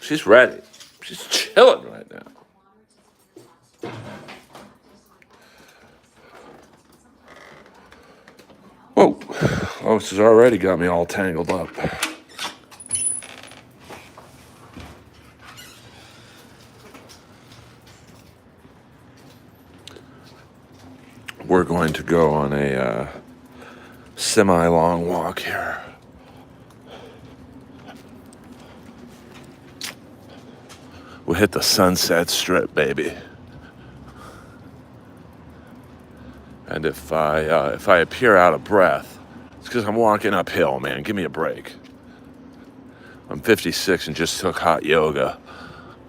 She's ready. She's chilling right now. Whoa. Oh, this has already got me all tangled up. We're going to go on a semi-long walk here. We'll hit the Sunset Strip, baby. And if I appear out of breath, it's because I'm walking uphill, man. Give me a break. I'm 56 and just took hot yoga.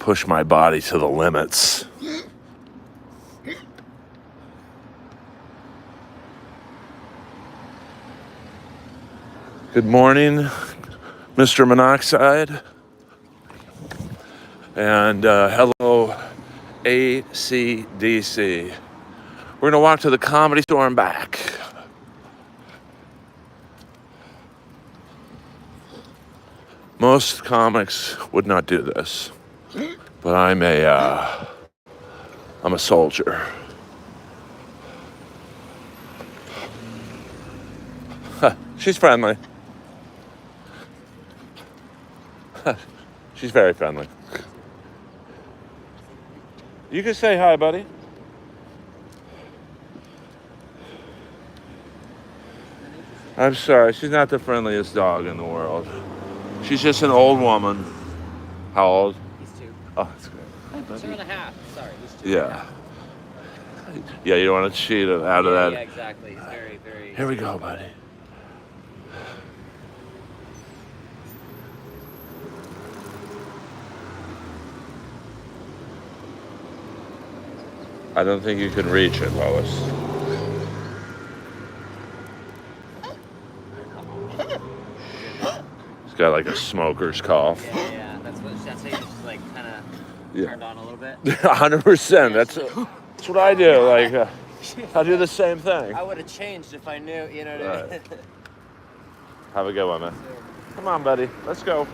Push my body to the limits. Good morning, Mr. Monoxide. And hello, ACDC. We're gonna walk to the Comedy Store and back. Most comics would not do this, but I'm a soldier. She's friendly. She's very friendly. You can say hi, buddy. I'm sorry, she's not the friendliest dog in the world. She's just an old woman. How old? He's 2. Oh, that's great. Hi, buddy. 2.5. Sorry, he's 2. Yeah. Yeah, you don't want to cheat out of that. Yeah, exactly. He's very, very... Here we go, buddy. I don't think you can reach it, Lois. He's got like a smoker's cough. Yeah. That's how you just like kind of turned on a little bit. 100%. That's what I do. Like, I do the same thing. I would have changed if I knew, you know what I mean? Have a good one, man. Come on, buddy. Let's go.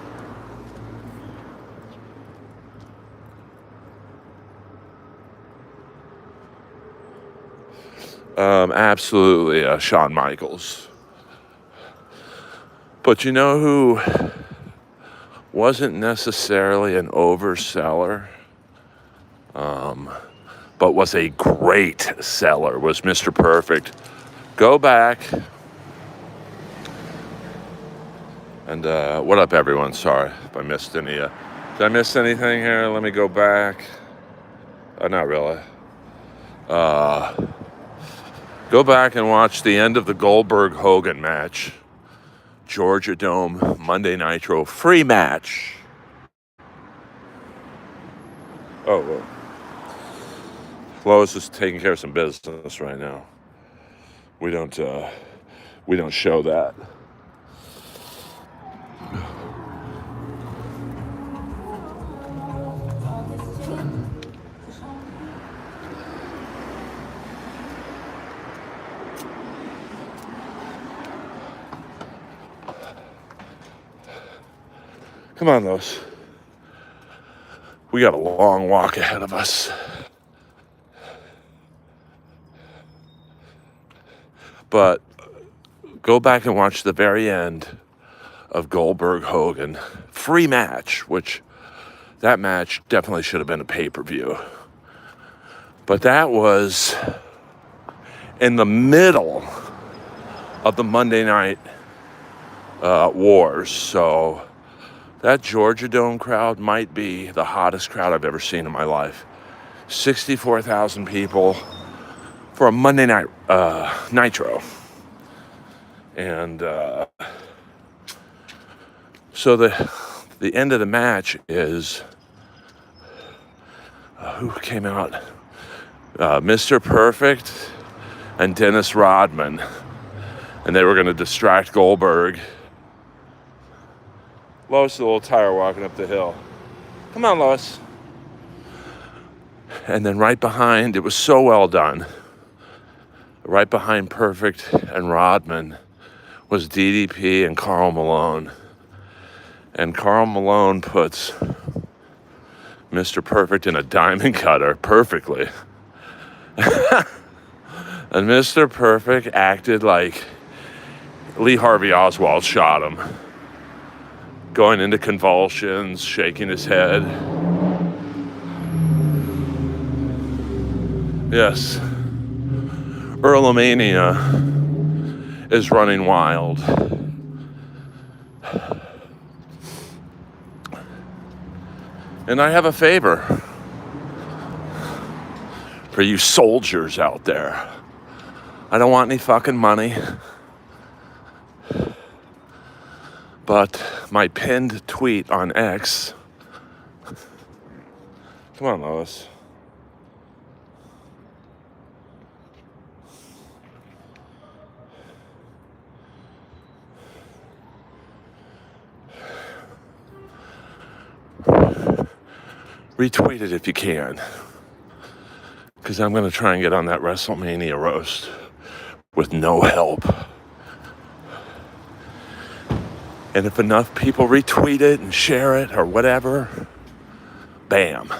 Absolutely, Shawn Michaels. But you know who wasn't necessarily an overseller, but was a great seller, was Mr. Perfect. Go back. And what up, everyone? Sorry if I missed any. Did I miss anything here? Let me go back. Not really. Go back and watch the end of the Goldberg-Hogan match. Georgia Dome, Monday Nitro, free match. Oh, well. Lois is taking care of some business right now. We don't show that. Come on, Lois. We got a long walk ahead of us. But go back and watch the very end of Goldberg-Hogan. Free match, which that match definitely should have been a pay-per-view. But that was in the middle of the Monday Night Wars. So that Georgia Dome crowd might be the hottest crowd I've ever seen in my life. 64,000 people for a Monday Night Nitro. And so the end of the match is, who came out? Mr. Perfect and Dennis Rodman. And they were going to distract Goldberg. Lois is a little tired walking up the hill. Come on, Lois. And then right behind, it was so well done. Right behind Perfect and Rodman was DDP and Karl Malone. And Karl Malone puts Mr. Perfect in a diamond cutter perfectly. And Mr. Perfect acted like Lee Harvey Oswald shot him, going into convulsions, shaking his head. Yes, Earlomania is running wild. And I have a favor for you soldiers out there. I don't want any fucking money. But my pinned tweet on X. Come on, Lois. Retweet it if you can. Because I'm going to try and get on that WrestleMania roast with no help. And if enough people retweet it and share it or whatever, bam.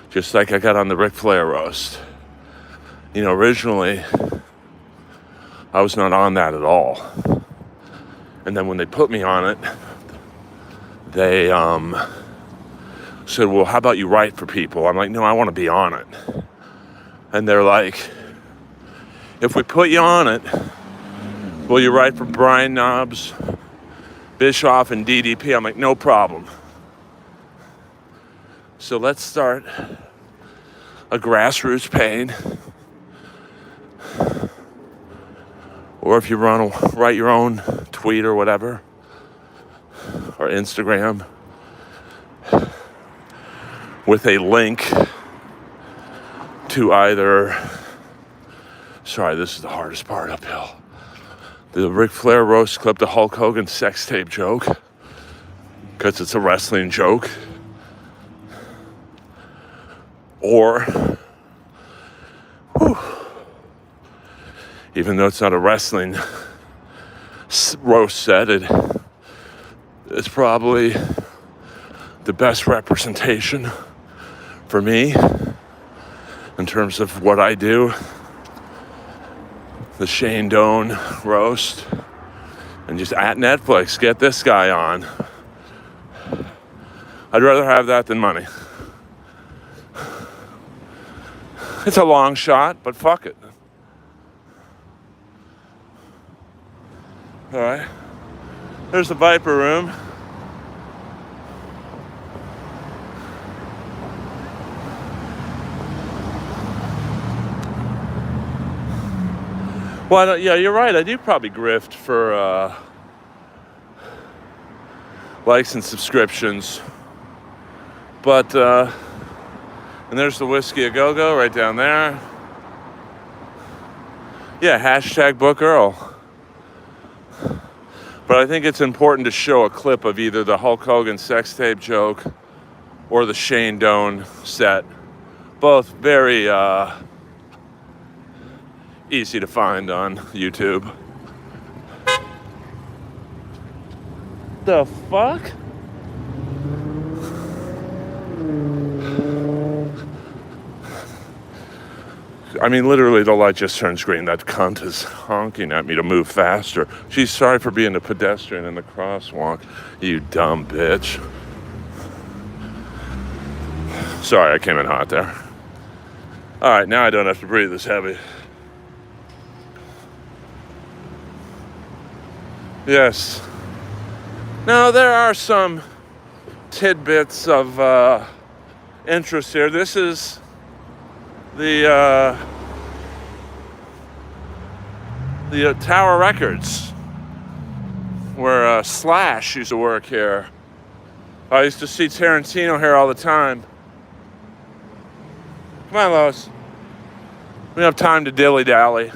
Just like I got on the Ric Flair roast. You know, originally, I was not on that at all. And then when they put me on it, they said, well, how about you write for people? I'm like, no, I want to be on it. And they're like, if we put you on it, will you write for Brian Knobs, Bischoff, and DDP? I'm like, no problem. So let's start a grassroots pain. Or if you write your own tweet or whatever, or Instagram, with a link to either, sorry, this is the hardest part uphill, the Ric Flair roast clip, the Hulk Hogan sex tape joke, because it's a wrestling joke, or, even though it's not a wrestling roast set, it's probably the best representation for me in terms of what I do. The Shane Doan roast. And just at Netflix, get this guy on. I'd rather have that than money. It's a long shot, but fuck it. All right. There's the Viper room. Well, yeah, you're right. I do probably grift for likes and subscriptions. But, and there's the Whiskey A Go-Go right down there. Yeah, hashtag Book Earl. But I think it's important to show a clip of either the Hulk Hogan sex tape joke or the Shane Doan set. Both very easy to find on YouTube. The fuck? I mean, literally, the light just turns green. That cunt is honking at me to move faster. She's sorry for being a pedestrian in the crosswalk. You dumb bitch. Sorry, I came in hot there. All right, now I don't have to breathe this heavy. Yes. Now, there are some tidbits of interest here. This is the Tower Records, where Slash used to work here. I used to see Tarantino here all the time. Come on, Lois. We don't have time to dilly-dally.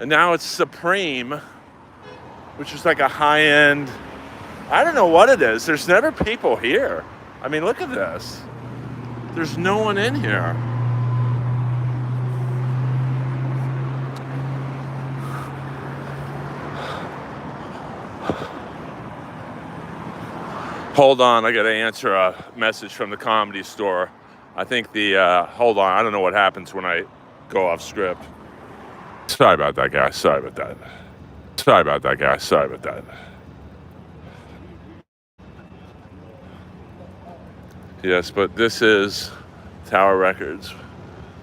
And now it's Supreme, which is like a high-end, I don't know what it is. There's never people here. I mean, look at this. There's no one in here. Hold on, I gotta answer a message from the Comedy Store. I think hold on, I don't know what happens when I go off script. Sorry about that, guys. Sorry about that. Yes, but this is Tower Records.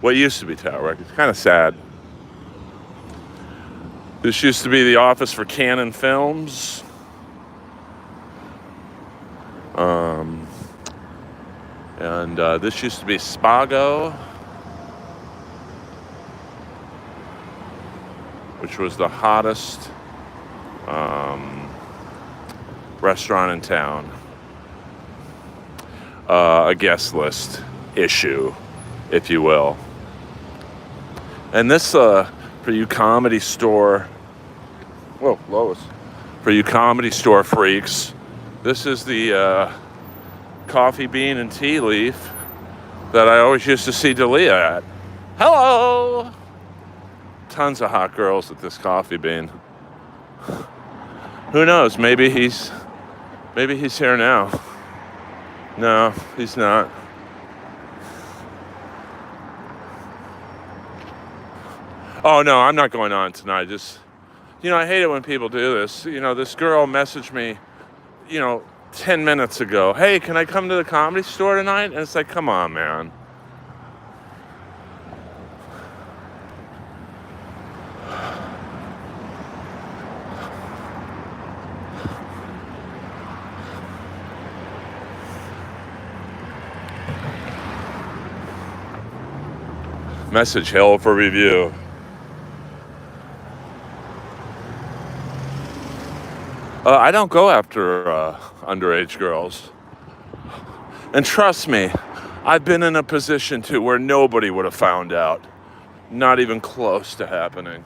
What used to be Tower Records. Kind of sad. This used to be the office for Canon Films. And this used to be Spago, which was the hottest restaurant in town. A guest list issue, if you will. And this, for you Comedy Store, whoa, Lois. For you Comedy Store freaks, this is the coffee bean and tea leaf that I always used to see Dalia at. Hello! Tons of hot girls at this coffee bean. Who knows? Maybe he's here now. No, he's not. Oh no, I'm not going on tonight. Just, I hate it when people do this. This girl messaged me, 10 minutes ago. Hey, can I come to the Comedy Store tonight? And it's like, come on, man. Message hell for review. I don't go after underage girls. And trust me, I've been in a position too where nobody would have found out. Not even close to happening.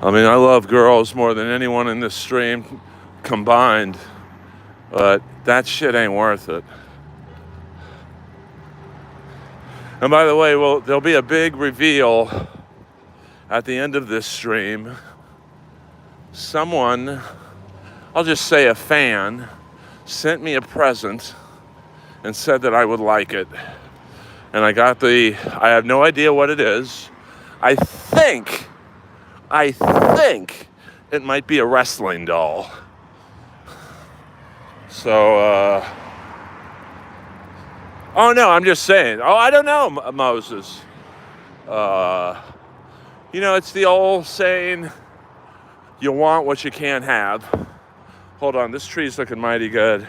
I mean, I love girls more than anyone in this stream combined, but that shit ain't worth it. And by the way, there'll be a big reveal at the end of this stream. Someone, I'll just say a fan, sent me a present and said that I would like it. And I have no idea what it is. I think it might be a wrestling doll. So, oh no, I'm just saying. Oh, I don't know, Moses. It's the old saying, you want what you can't have. Hold on, this tree's looking mighty good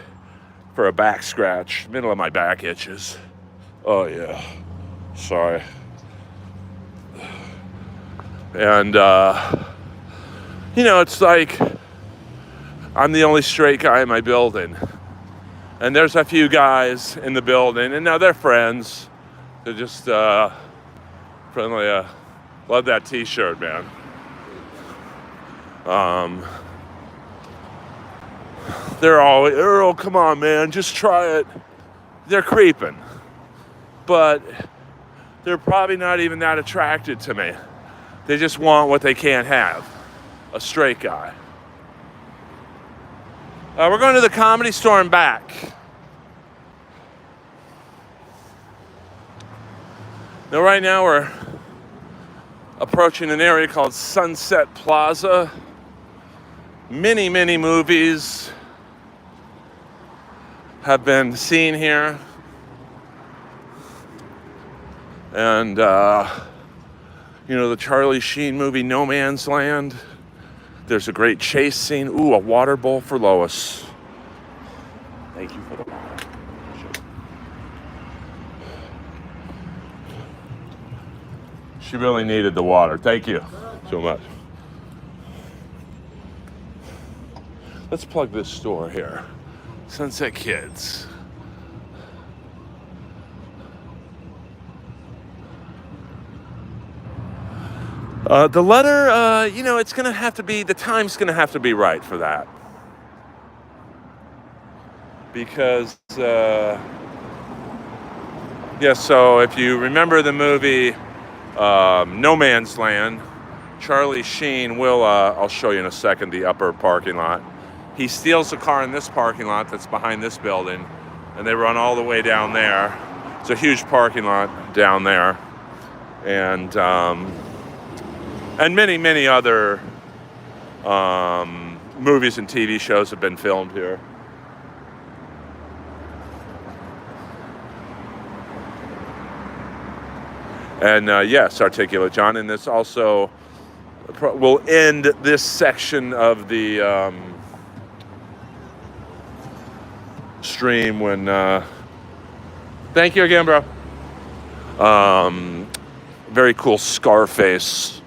for a back scratch. Middle of my back itches. Oh yeah, sorry. And, it's like, I'm the only straight guy in my building. And there's a few guys in the building, and now they're friends. They're just friendly. Love that t-shirt, man. They're always, Earl, come on, man, just try it. They're creeping. But they're probably not even that attracted to me. They just want what they can't have. A straight guy. We're going to the Comedy Store and back. Now, right now, we're approaching an area called Sunset Plaza. Many, many movies have been seen here. And, the Charlie Sheen movie, No Man's Land. There's a great chase scene. Ooh, a water bowl for Lois. Thank you for the water. She really needed the water. Thank you so much. Let's plug this store here. Sunset Kids. The letter, it's going to have to be, the time's going to have to be right for that. Because, so if you remember the movie No Man's Land, Charlie Sheen will, I'll show you in a second, the upper parking lot. He steals a car in this parking lot that's behind this building, and they run all the way down there. It's a huge parking lot down there. And many, many other movies and TV shows have been filmed here. And yes, Articulate John, and this also will end this section of the stream when, thank you again, bro. Very cool Scarface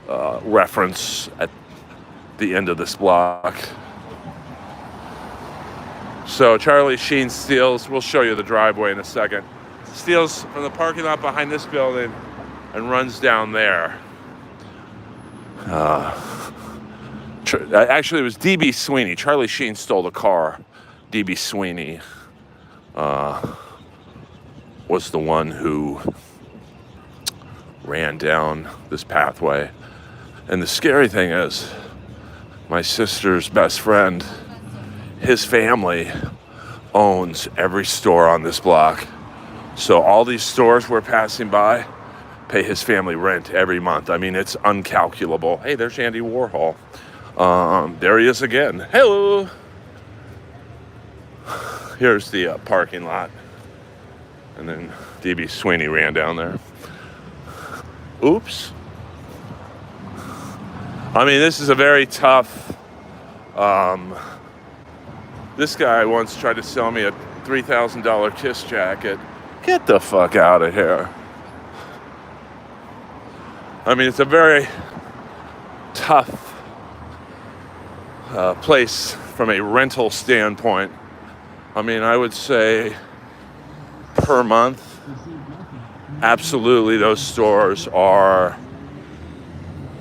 reference at the end of this block. So Charlie Sheen steals, we'll show you the driveway in a second, steals from the parking lot behind this building and runs down there. Actually, it was D.B. Sweeney. Charlie Sheen stole the car. D.B. Sweeney was the one who ran down this pathway. And the scary thing is, my sister's best friend, his family owns every store on this block. So all these stores we're passing by pay his family rent every month. I mean, it's uncalculable. Hey, there's Andy Warhol. There he is again. Hello. Here's the parking lot. And then D.B. Sweeney ran down there. Oops. I mean, this is a very tough... this guy once tried to sell me a $3,000 Kiss jacket. Get the fuck out of here. I mean, it's a very tough place from a rental standpoint. I mean, I would say per month, absolutely those stores are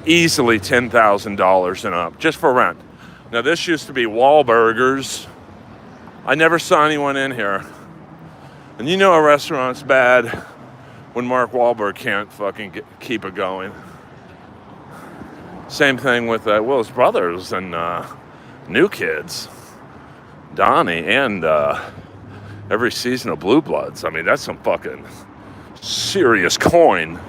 easily $10,000 and up just for rent. Now, this used to be Wahlburgers. I never saw anyone in here. And you know a restaurant's bad when Mark Wahlberg can't fucking keep it going. Same thing with Will's brothers and New Kids, Donnie, and every season of Blue Bloods. I mean, that's some fucking serious coin.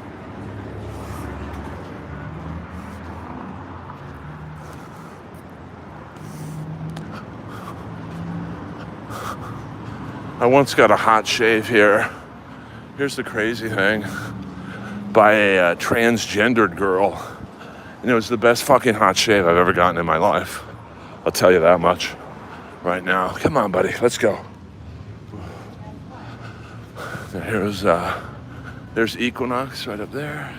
I once got a hot shave here. Here's the crazy thing. By a transgendered girl. And it was the best fucking hot shave I've ever gotten in my life. I'll tell you that much right now. Come on, buddy. Let's go. There's Equinox right up there.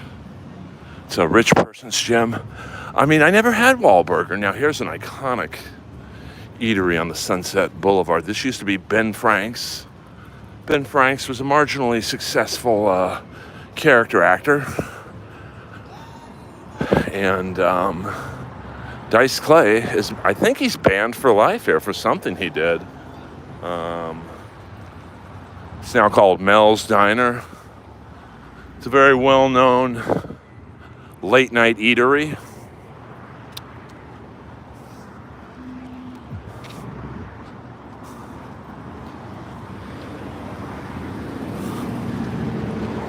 It's a rich person's gym. I mean, I never had Wahlburger. Now, here's an iconic eatery on the Sunset Boulevard. This used to be Ben Frank's. Ben Frank's was a marginally successful character actor. And Dice Clay is, I think he's banned for life here for something he did. It's now called Mel's Diner. It's a very well-known late-night eatery.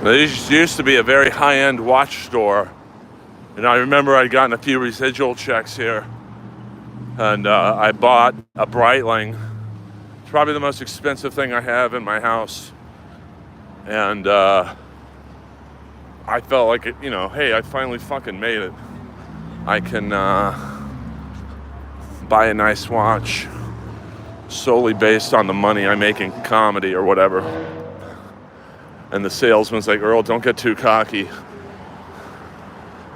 This used to be a very high-end watch store. And I remember I'd gotten a few residual checks here. And I bought a Breitling. It's probably the most expensive thing I have in my house. And I felt like, you know, hey, I finally fucking made it. I can buy a nice watch solely based on the money I make in comedy or whatever. And the salesman's like, Earl, don't get too cocky.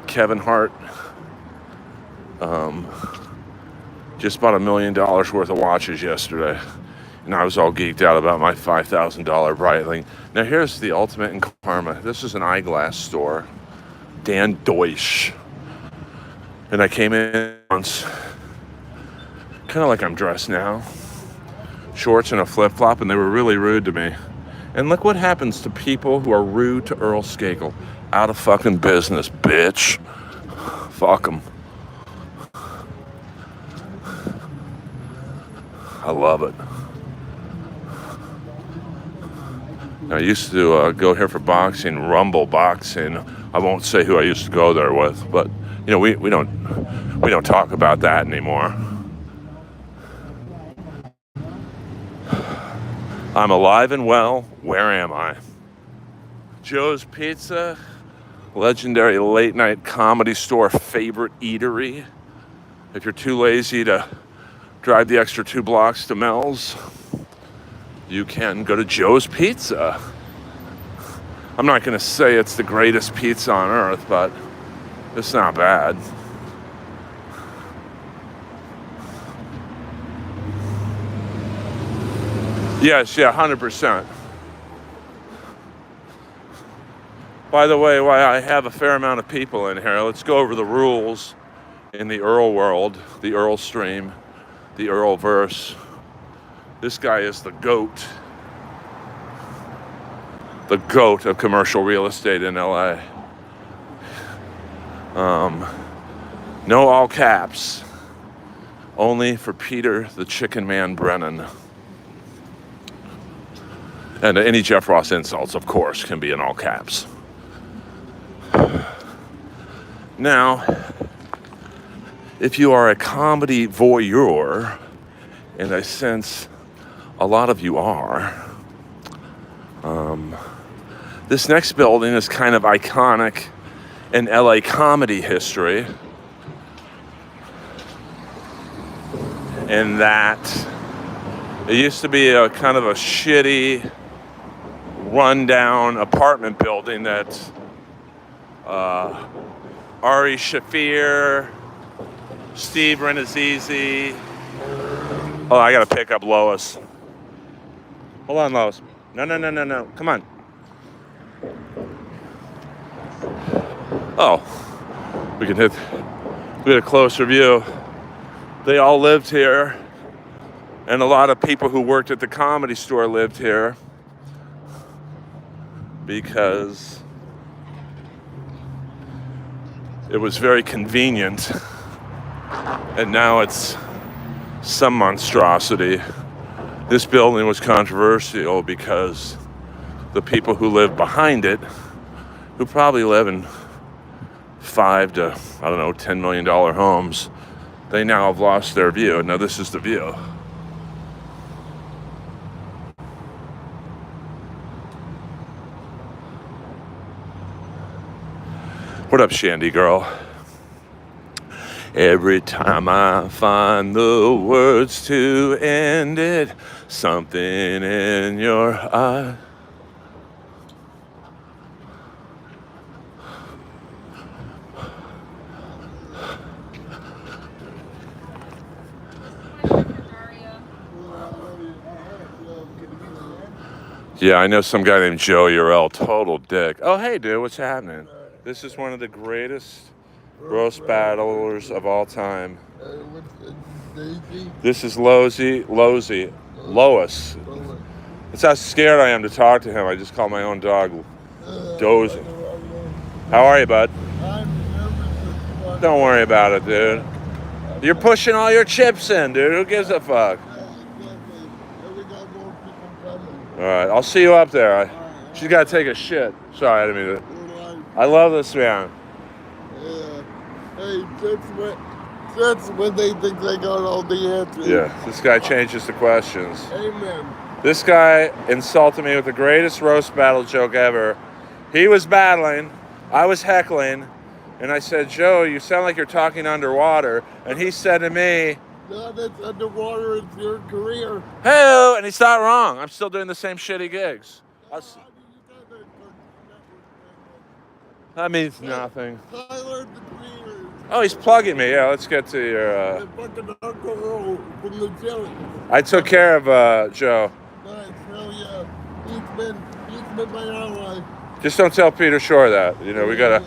Kevin Hart just bought $1 million worth of watches yesterday. And I was all geeked out about my $5,000 Breitling. Now here's the ultimate in karma. This is an eyeglass store. Dan Deutsch. And I came in once, kind of like I'm dressed now. Shorts and a flip-flop, and they were really rude to me. And look what happens to people who are rude to Earl Skakel. Out of fucking business, bitch. Fuck them. I love it. I used to go here for boxing, Rumble Boxing. I won't say who I used to go there with, but you know, we don't talk about that anymore. I'm alive and well. Where am I? Joe's Pizza, legendary late night comedy store favorite eatery. If you're too lazy to drive the extra 2 blocks to Mel's, you can go to Joe's Pizza. I'm not going to say it's the greatest pizza on earth, but it's not bad. Yes, yeah, 100%. By the way, why I have a fair amount of people in here, let's go over the rules in the Earl world, the Earl stream, the Earlverse. This guy is the GOAT of commercial real estate in LA. No all caps, only for Peter the Chicken Man Brennan. And any Jeff Ross insults, of course, can be in all caps. Now, if you are a comedy voyeur, and I sense a lot of you are, this next building is kind of iconic in LA comedy history, in that it used to be a kind of a shitty, rundown apartment building that Ari Shaffir, Steve Renazizi. Oh, I gotta pick up Lois. Hold on, Lois. No. Come on. Oh, we get a closer view. They all lived here, and a lot of people who worked at the Comedy Store lived here because it was very convenient, and now it's some monstrosity. This building was controversial because the people who live behind it, who probably live in $5 to, $10 million homes, they now have lost their view. Now this is the view. What up, Shandy girl? Every time I find the words to end it, something in your eye. Yeah, I know some guy named Joe Urel, total dick. Oh, hey, dude, what's happening? This is one of the greatest roast battlers of all time. This is Lois. That's how scared I am to talk to him. I just call my own dog Dozy. How are you, bud? Don't worry about it, dude. You're pushing all your chips in, dude. Who gives a fuck? All right, I'll see you up there. She's got to take a shit. Sorry, I didn't mean to. I love this man. Yeah. Hey, that's when they think they got all the answers. Yeah, this guy changes the questions. Amen. This guy insulted me with the greatest roast battle joke ever. He was battling, I was heckling, and I said, Joe, you sound like you're talking underwater. And he said to me, no, that's underwater. It's your career. hey, and he's not wrong. I'm still doing the same shitty gigs. That means nothing. Tyler the Creator. Oh, he's plugging me. Yeah, let's get to your... Fucking Uncle Earl from the Jelly. I took care of Joe. Nice, hell yeah. He's been my ally. Just don't tell Peter Shore that. You know, we gotta...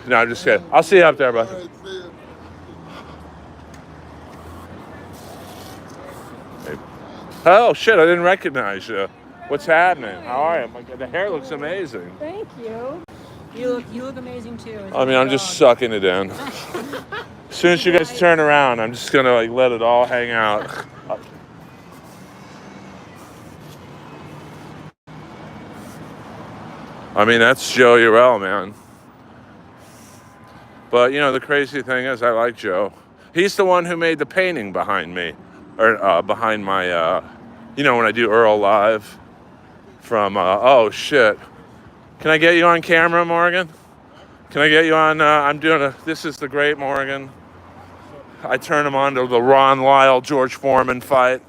No, I'm just kidding. I'll see you up there, bud. All right, see ya. Oh, shit, I didn't recognize you. What's happening? How are you? The hair looks amazing. Thank you. You look amazing too. I mean, I'm just sucking it in. As soon as you guys turn around, I'm just gonna like let it all hang out. I mean, that's Joe Urell, man. But, you know, the crazy thing is I like Joe. He's the one who made the painting behind me. Or behind my, you know, when I do Earl Live from, oh, shit. Can I get you on camera, Morgan? Can I get you on, I'm doing This is the Great Morgan. I turned him on to the Ron Lyle, George Foreman fight.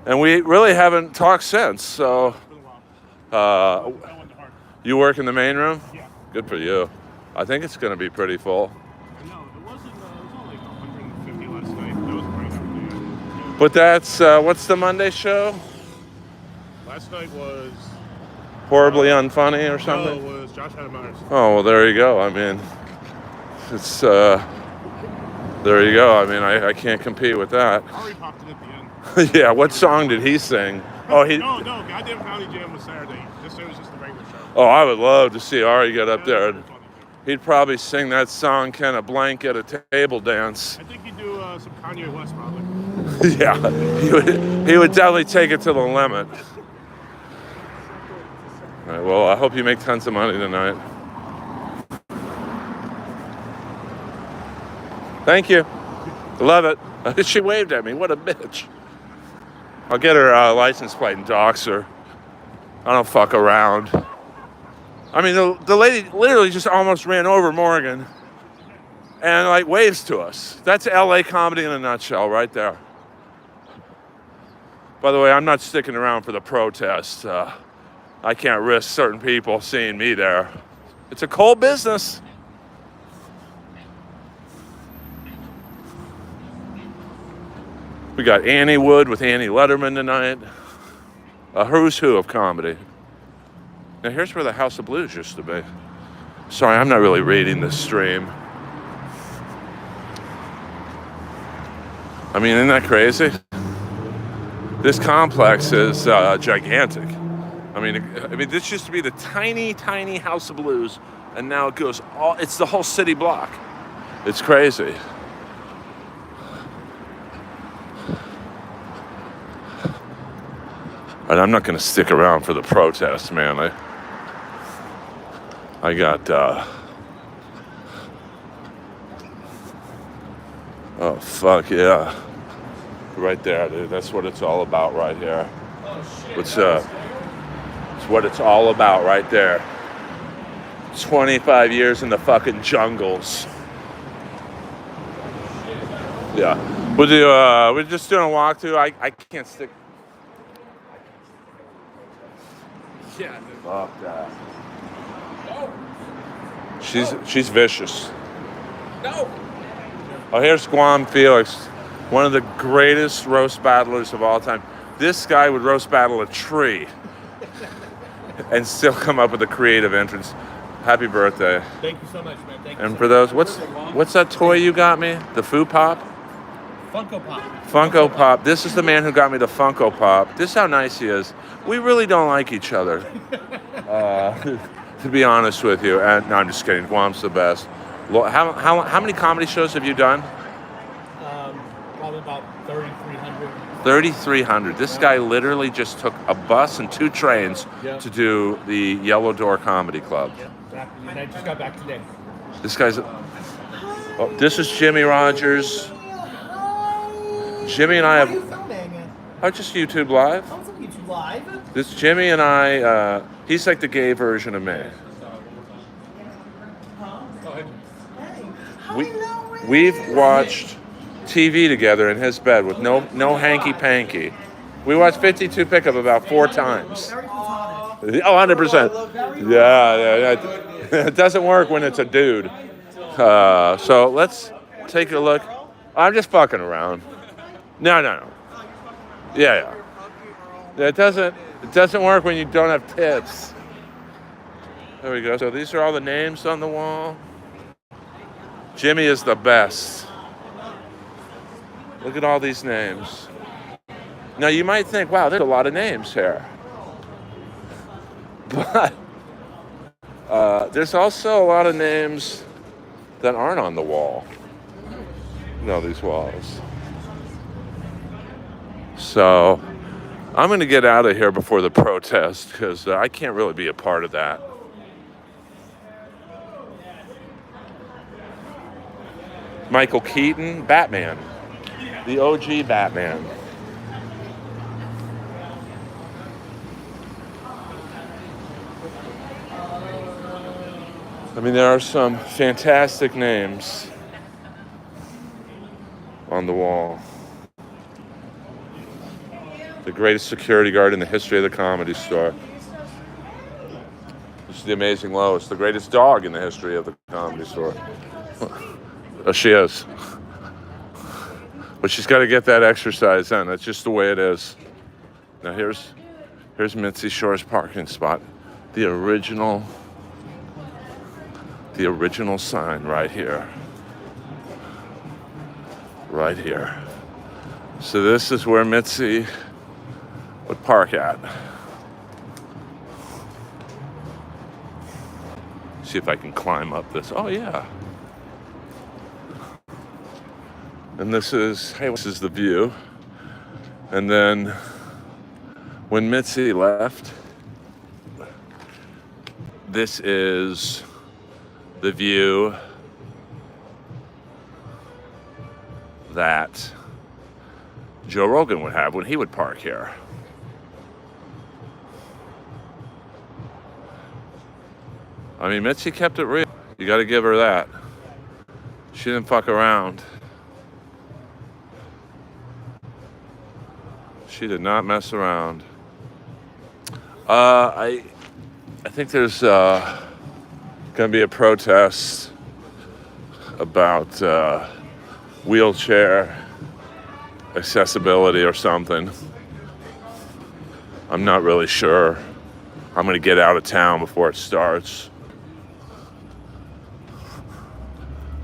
And we really haven't talked since, so. You work in the main room? Yeah. Good for you. I think it's going to be pretty full. No, it wasn't. It was only like 150 last night. That was pretty good. But that's, what's the Monday show? Last night was... Horribly Unfunny or something? No, it was Josh Adam Myers. Oh, well, there you go. I mean, it's, there you go. I mean, I can't compete with that. Ari popped in at the end. Yeah, what song did he sing? Oh, he... No, Goddamn County Jam was Saturday. It was just a regular show. Oh, I would love to see Ari get up there. He'd probably sing that song, Can a Blank at a Table Dance. I think he'd do some Kanye West probably. Yeah, he would definitely take it to the limit. All right, well, I hope you make tons of money tonight. Thank you. Love it. She waved at me. What a bitch. I'll get her license plate and dox her. I don't fuck around. I mean, the lady literally just almost ran over Morgan and like waves to us. That's LA comedy in a nutshell right there. By the way, I'm not sticking around for the protest. I can't risk certain people seeing me there. It's a cold business. We got Annie Wood with Annie Letterman tonight. A who's who of comedy. Now here's where the House of Blues used to be. Sorry, I'm not really reading this stream. I mean, isn't that crazy? This complex is gigantic. I mean, this used to be the tiny, tiny House of Blues, and now it goes it's the whole city block. It's crazy. And I'm not going to stick around for the protest, man. I got, oh, fuck, yeah. Right there, dude. That's what it's all about right here. It's what it's all about right there. 25 years in the fucking jungles. Yeah. We're just doing a walkthrough. I can't stick. Yeah. Fuck that. She's vicious. No. Oh, here's Guam Felix, one of the greatest roast battlers of all time. This guy would roast battle a tree and still come up with a creative entrance. Happy birthday. Thank you so much, man. Thank you. And for those, what's that toy you got me? The Foo Pop? Funko Pop. Funko Pop. This is the man who got me the Funko Pop. This is how nice he is. We really don't like each other, to be honest with you. And no, I'm just kidding. Guam's the best. How many comedy shows have you done? Probably about 3,300. 3,300. This guy literally just took a bus and 2 trains to do the Yellow Door Comedy Club. Yeah, and I just got back today. This guy's... Oh, this is Jimmy Rogers. Jimmy and I have... Oh, just YouTube Live. YouTube Live. This Jimmy and I, he's like the gay version of me. We've watched TV together in his bed with no hanky-panky. We watched 52 Pickup about 4 times. Oh, 100%. Yeah. It doesn't work when it's a dude. So let's take a look. I'm just fucking around. No. Yeah. It doesn't work when you don't have tits. There we go. So these are all the names on the wall. Jimmy is the best. Look at all these names. Now you might think, wow, there's a lot of names here. But There's also a lot of names that aren't on the wall. These walls. So I'm going to get out of here before the protest because I can't really be a part of that. Michael Keaton, Batman. The OG Batman. I mean, there are some fantastic names on the wall. The greatest security guard in the history of the Comedy Store. This is the Amazing Lois, the greatest dog in the history of the Comedy Store. Oh, she is. But she's got to get that exercise in. That's just the way it is. Now here's Mitzi Shore's parking spot. The original sign right here. Right here. So this is where Mitzi would park at. See if I can climb up this. Oh yeah. And this is the view. And then when Mitzi left, this is the view that Joe Rogan would have when he would park here. I mean, Mitzi kept it real. You got to give her that. She didn't fuck around. She did not mess around. I think there's gonna be a protest about wheelchair accessibility or something. I'm not really sure. I'm gonna get out of town before it starts.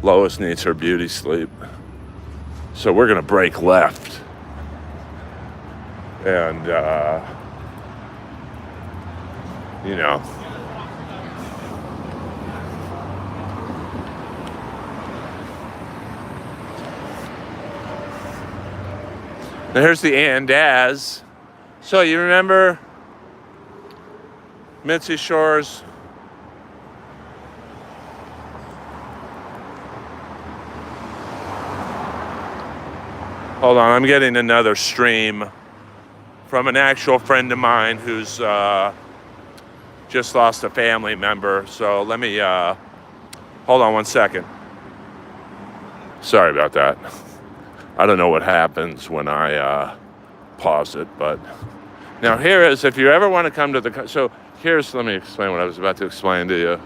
Lois needs her beauty sleep. So we're gonna break left. And, you know. Now here's the and as. So you remember Mitzi Shore's Hold on, I'm getting another stream from an actual friend of mine who's just lost a family member. So let me, hold on one second. Sorry about that. I don't know what happens when I pause it, but now here is, if you ever want to come to the, so here's, let me explain what I was about to explain to you.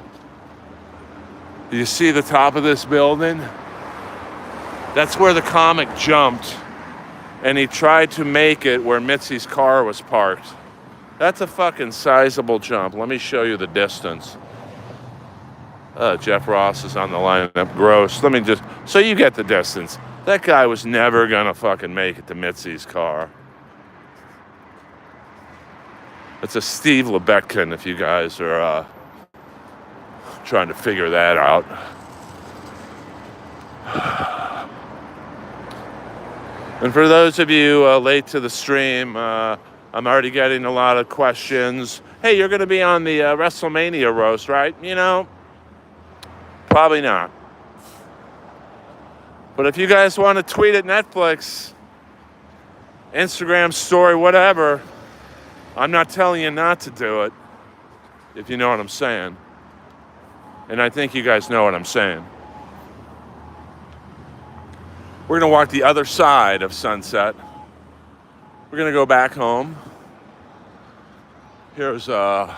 Do you see the top of this building? That's where the comic jumped, and he tried to make it where Mitzi's car was parked. That's a fucking sizable jump. Let me show you the distance. Jeff Ross is on the lineup. Gross. Let me just, so you get the distance. That guy was never gonna fucking make it to Mitzi's car. It's a Steve Lebetkin if you guys are trying to figure that out. And for those of you late to the stream, I'm already getting a lot of questions. Hey, you're gonna be on the WrestleMania roast, right? You know, probably not. But if you guys want to tweet at Netflix, Instagram story, whatever, I'm not telling you not to do it, if you know what I'm saying. And I think you guys know what I'm saying. We're gonna walk the other side of Sunset. We're gonna go back home. Here's the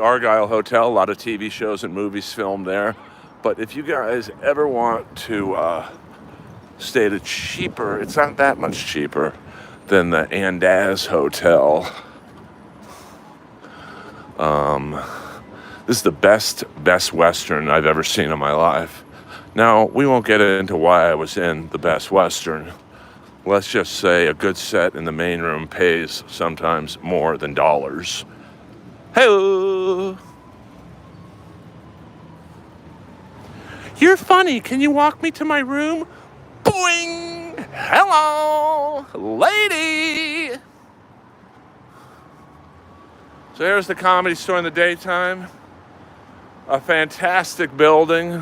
Argyle Hotel, a lot of TV shows and movies filmed there. But if you guys ever want to stay at a cheaper, it's not that much cheaper than the Andaz Hotel. This is the best Western I've ever seen in my life. Now, we won't get into why I was in the Best Western. Let's just say a good set in the main room pays sometimes more than dollars. Hey-o! You're funny. Can you walk me to my room? Boing! Hello, lady! So here's the Comedy Store in the daytime. A fantastic building.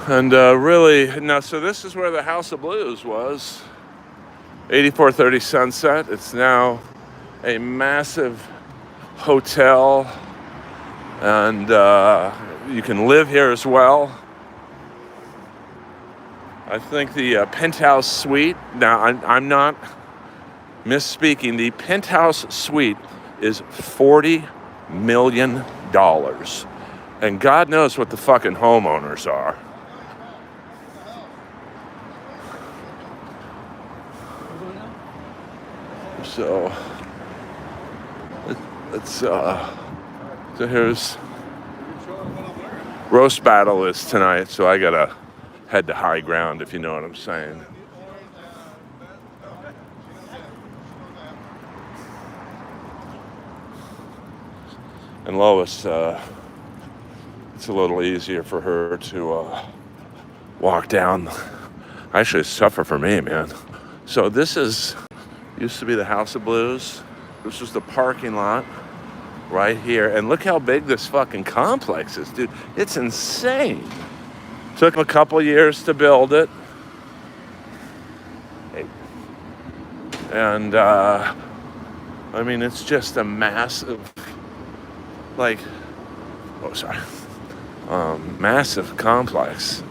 And really, now, so this is where the House of Blues was. 8430 Sunset. It's now a massive hotel, and you can live here as well. I think the penthouse suite, now I'm not misspeaking, the penthouse suite is $40 million. And God knows what the fucking homeowners are. So, so here's, roast battle is tonight, so I gotta head to high ground, if you know what I'm saying. And Lois, it's a little easier for her to walk down. Actually, it's tougher for me, man. So this used to be the House of Blues. This was the parking lot right here. And look how big this fucking complex is, dude. It's insane. Took them a couple years to build it. And, I mean, it's just a massive, massive complex.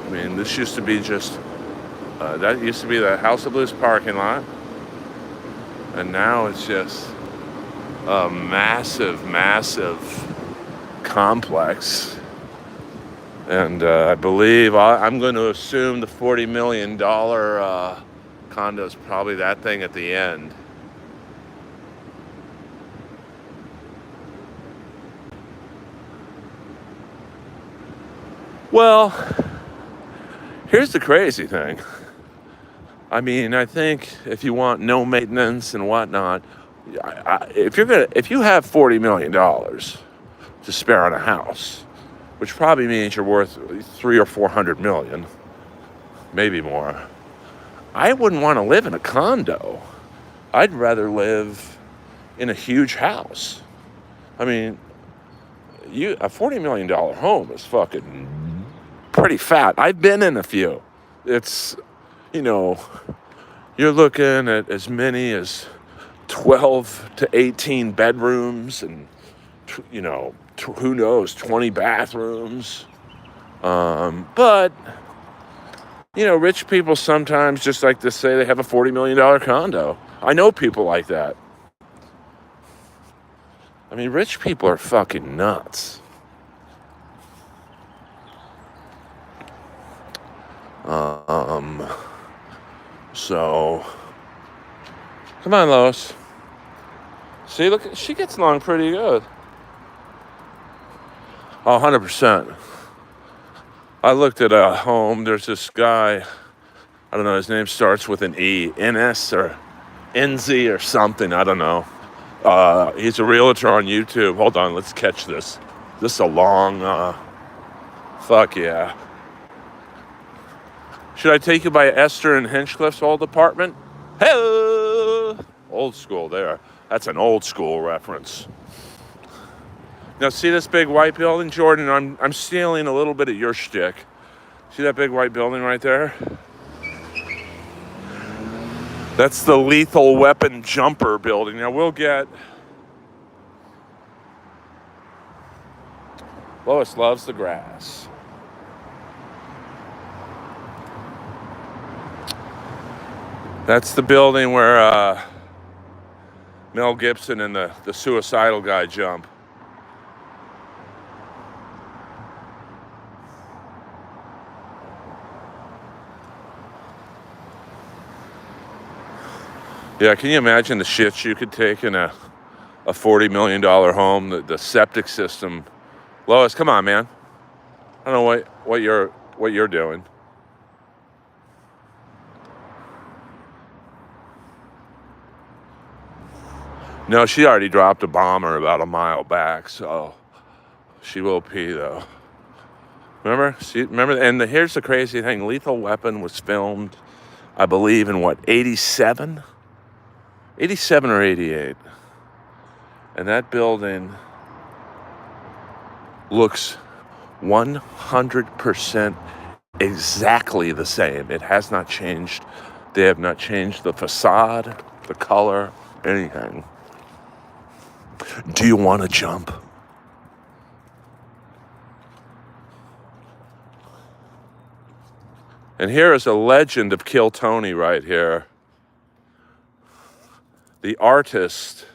I mean, this used to be just, that used to be the House of Blues parking lot. And now it's just a massive, massive complex. And I believe, I'm going to assume the $40 million condo is probably that thing at the end. Well, here's the crazy thing. I mean, I think if you want no maintenance and whatnot, if you have $40 million to spare on a house, which probably means you're worth $300 or $400 million, maybe more, I wouldn't want to live in a condo. I'd rather live in a huge house. I mean, a $40 million home is fucking pretty fat. I've been in a few. It's, you're looking at as many as 12 to 18 bedrooms and, who knows, 20 bathrooms. But, rich people sometimes just like to say they have a $40 million condo. I know people like that. I mean, rich people are fucking nuts. So, come on, Lois. See, look, she gets along pretty good. 100%. I looked at a home. There's this guy, I don't know, his name starts with an E, NS or NZ or something, I don't know. He's a realtor on YouTube. Hold on, let's catch this. This is a long, fuck yeah. Should I take you by Esther and Hinchcliffe's old apartment? Hey, old school there. That's an old school reference. Now see this big white building, Jordan? I'm stealing a little bit of your shtick. See that big white building right there? That's the Lethal Weapon Jumper building. Now we'll get... Lois loves the grass. That's the building where Mel Gibson and the suicidal guy jump. Yeah, can you imagine the shits you could take in a $40 million home? The septic system. Lois, come on, man. I don't know what you're doing. No, she already dropped a bomber about a mile back, so she will pee though. Remember? And here's the crazy thing. Lethal Weapon was filmed, I believe, in what, 87? 87 or 88. And that building looks 100% exactly the same. It has not changed. They have not changed the facade, the color, anything. Do you want to jump? And here is a legend of Kill Tony right here. The artist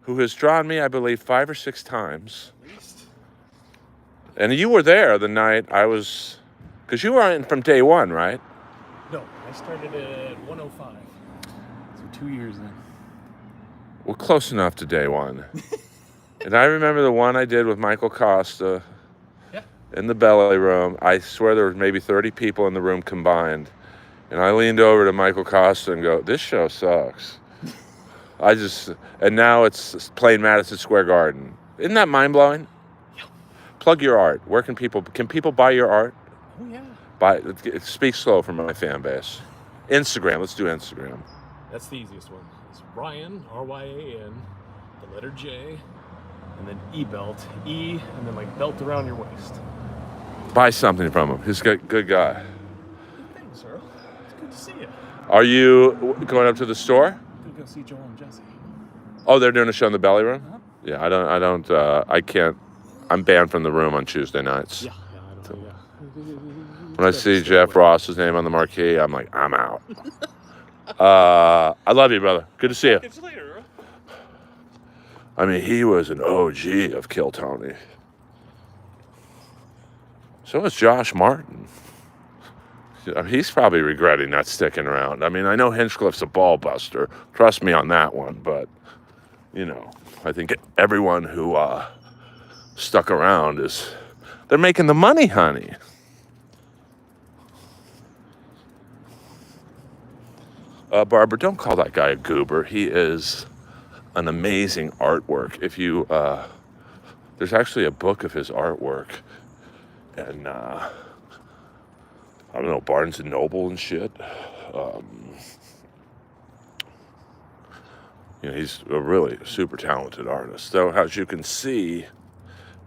who has drawn me, I believe, 5 or 6 times. And you were there the night I was, because you were in from day one, right? No, I started at 105. So 2 years then. Well, close enough to day one. And I remember the one I did with Michael Costa in the belly room. I swear there was maybe 30 people in the room combined. And I leaned over to Michael Costa and go, this show sucks. And now it's playing Madison Square Garden. Isn't that mind-blowing? Plug your art. Where can people buy your art? Oh, yeah. Speak slow for my fan base. Instagram, let's do Instagram. That's the easiest one. It's Ryan, R-Y-A-N, the letter J, and then E-belt, E, and then like belt around your waist. Buy something from him. He's a good guy. Thanks, Earl. It's good to see you. Are you going up to the store? Go see Joel and Jesse. Oh, they're doing a show in the belly room? Uh-huh. Yeah, I can't. I'm banned from the room on Tuesday nights. Yeah, I don't know. When I see Jeff Ross's name on the marquee, I'm like, I'm out. I love you, brother. Good to see you. Catch you later, Earl. I mean, he was an OG of Kill Tony. So was Josh Martin. He's probably regretting not sticking around. I mean, I know Hinchcliffe's a ball buster. Trust me on that one. But, I think everyone who stuck around they're making the money, honey. Barbara, don't call that guy a goober. He is an amazing artwork. If you, there's actually a book of his artwork. And, I don't know, Barnes & Noble and shit. He's a really super talented artist. So as you can see,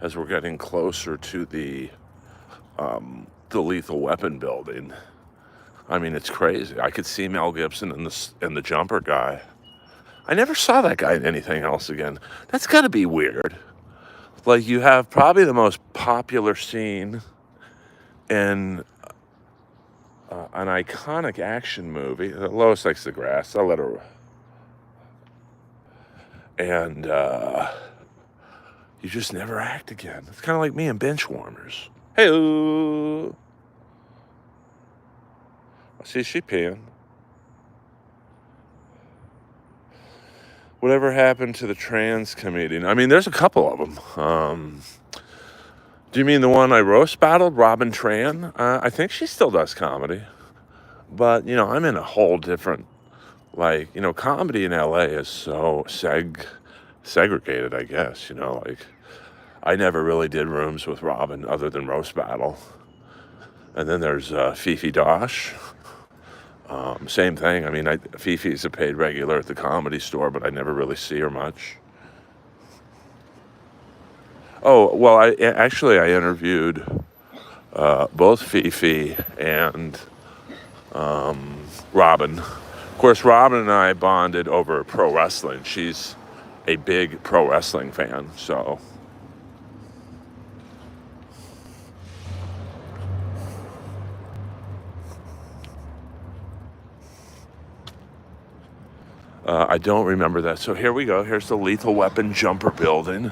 as we're getting closer to the Lethal Weapon building, I mean, it's crazy. I could see Mel Gibson and the Jumper guy. I never saw that guy in anything else again. That's got to be weird. Like, you have probably the most popular scene in an iconic action movie. Lois likes the grass. I'll let her. And you just never act again. It's kind of like me in Benchwarmers. Hey-o. I see she peeing. Whatever happened to the trans comedian? I mean, there's a couple of them. Do you mean the one I roast battled, Robin Tran? I think she still does comedy. But, I'm in a whole different, comedy in LA is so segregated, I guess, I never really did rooms with Robin other than roast battle. And then there's Fifi Dosh. Same thing. I mean, Fifi's a paid regular at the Comedy Store, but I never really see her much. Oh, well, I interviewed both Fifi and Robin. Of course, Robin and I bonded over pro wrestling. She's a big pro wrestling fan, so... I don't remember that. So here we go. Here's the Lethal Weapon Jumper building.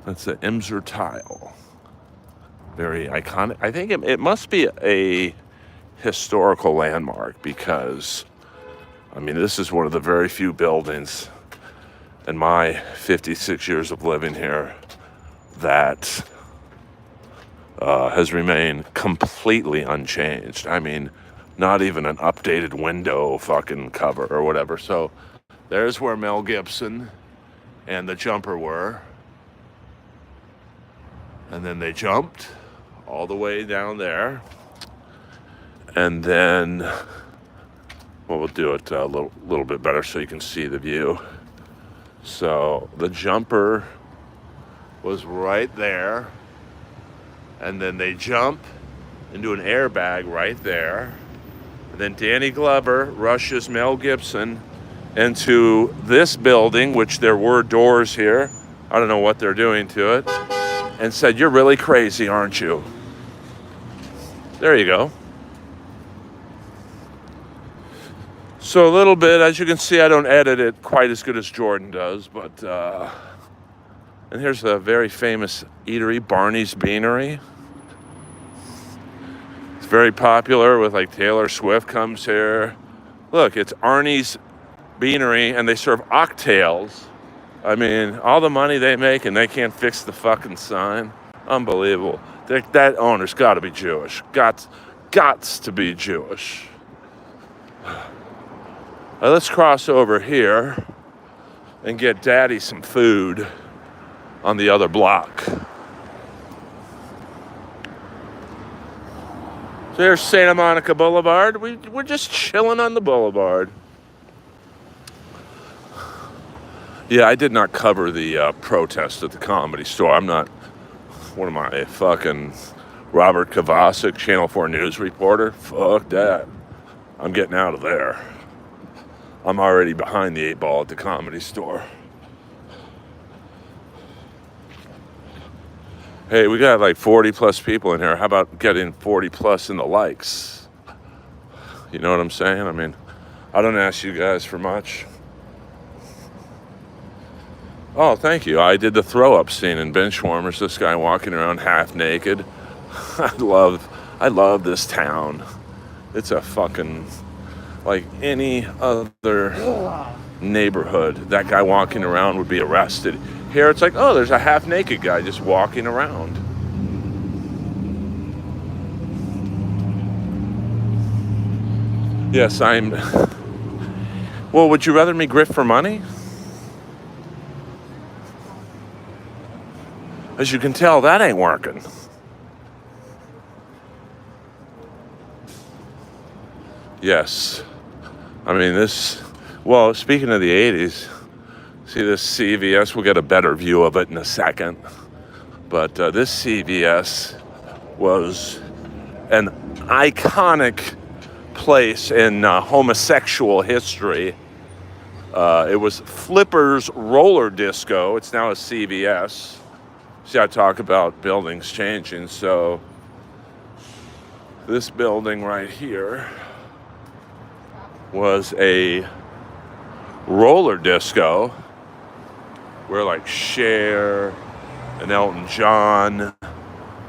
That's the Imser tile. Very iconic. I think it must be a historical landmark because, this is one of the very few buildings in my 56 years of living here that has remained completely unchanged. Not even an updated window fucking cover or whatever. So there's where Mel Gibson and the jumper were. And then they jumped all the way down there. And then, well, we'll do it a little bit better so you can see the view. So the jumper was right there. And then they jump into an airbag right there. And then Danny Glover rushes Mel Gibson into this building, which there were doors here. I don't know what they're doing to it. And said, "You're really crazy, aren't you?" There you go. So a little bit, as you can see, I don't edit it quite as good as Jordan does, but, and here's a very famous eatery, Barney's Beanery. It's very popular with, like, Taylor Swift comes here. Look, it's Arnie's Beanery, and they serve oxtails. I mean, all the money they make, and they can't fix the fucking sign. Unbelievable. That owner's got to be Jewish. Gots to be Jewish. Let's cross over here and get Daddy some food on the other block. So there's Santa Monica Boulevard. We're just chilling on the boulevard. Yeah, I did not cover the protest at the Comedy Store. I'm not, what am I, fucking Robert Kovacic, Channel 4 News reporter? Fuck that. I'm getting out of there. I'm already behind the 8 ball at the Comedy Store. Hey, we got like 40 plus people in here. How about getting 40 plus in the likes? You know what I'm saying? I mean, I don't ask you guys for much. Oh, thank you. I did the throw-up scene in Benchwarmers. This guy walking around half naked. I love this town. It's a fucking, like any other neighborhood, that guy walking around would be arrested. Here it's like, oh, there's a half naked guy just walking around. Yes, well, would you rather me grift for money? As you can tell, that ain't working. Yes. I mean, well, speaking of the 80s, see this CVS? We'll get a better view of it in a second. But this CVS was an iconic place in homosexual history. It was Flipper's Roller Disco. It's now a CVS. See, I talk about buildings changing. So this building right here was a roller disco where like Cher and Elton John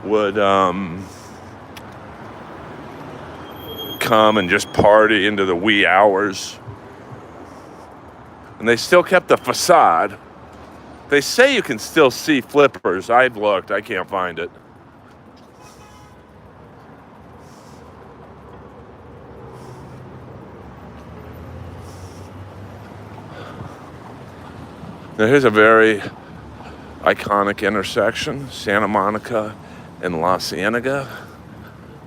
would come and just party into the wee hours. And they still kept the facade. They say you can still see Flippers. I've looked, I can't find it. Now here's a very iconic intersection, Santa Monica and La Cienega.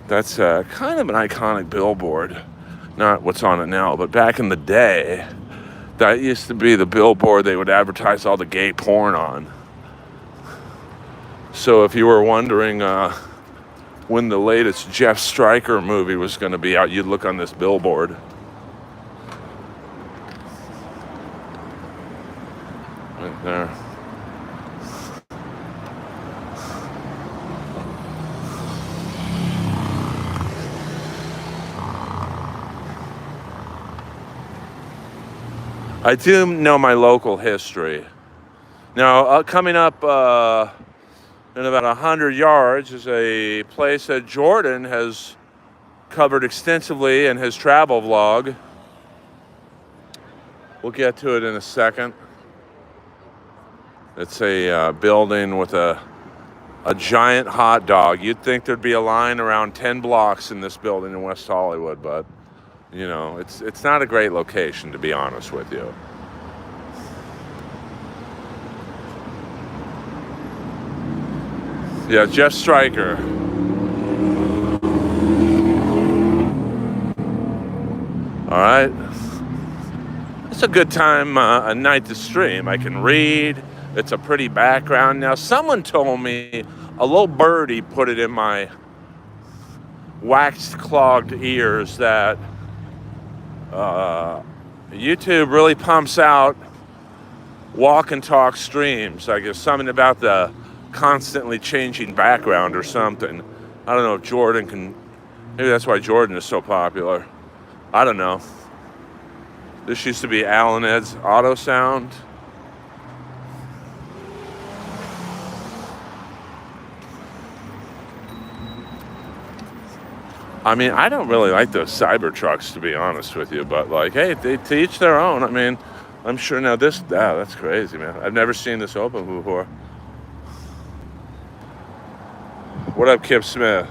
That's kind of an iconic billboard. Not what's on it now, but back in the day, that used to be the billboard they would advertise all the gay porn on. So if you were wondering when the latest Jeff Stryker movie was going to be out, you'd look on this billboard. Right there. I do know my local history. Now, coming up in about 100 yards is a place that Jordan has covered extensively in his travel vlog. We'll get to it in a second. It's a building with a a giant hot dog. You'd think there'd be a line around 10 blocks in this building in West Hollywood, but you know, it's not a great location, to be honest with you. Yeah, Jeff Stryker. All right. It's a good time, a night to stream. I can read. It's a pretty background. Now, someone told me, a little birdie put it in my waxed clogged ears, that YouTube really pumps out walk and talk streams. I guess something about the constantly changing background or something. I don't know if Jordan can, maybe that's why Jordan is so popular. I don't know. This used to be Alan Ed's Auto Sound. I mean, I don't really like those Cybertrucks, to be honest with you, but like, hey, they to each their own. I mean, I'm sure now this, that's crazy, man. I've never seen this open before. What up, Kip Smith?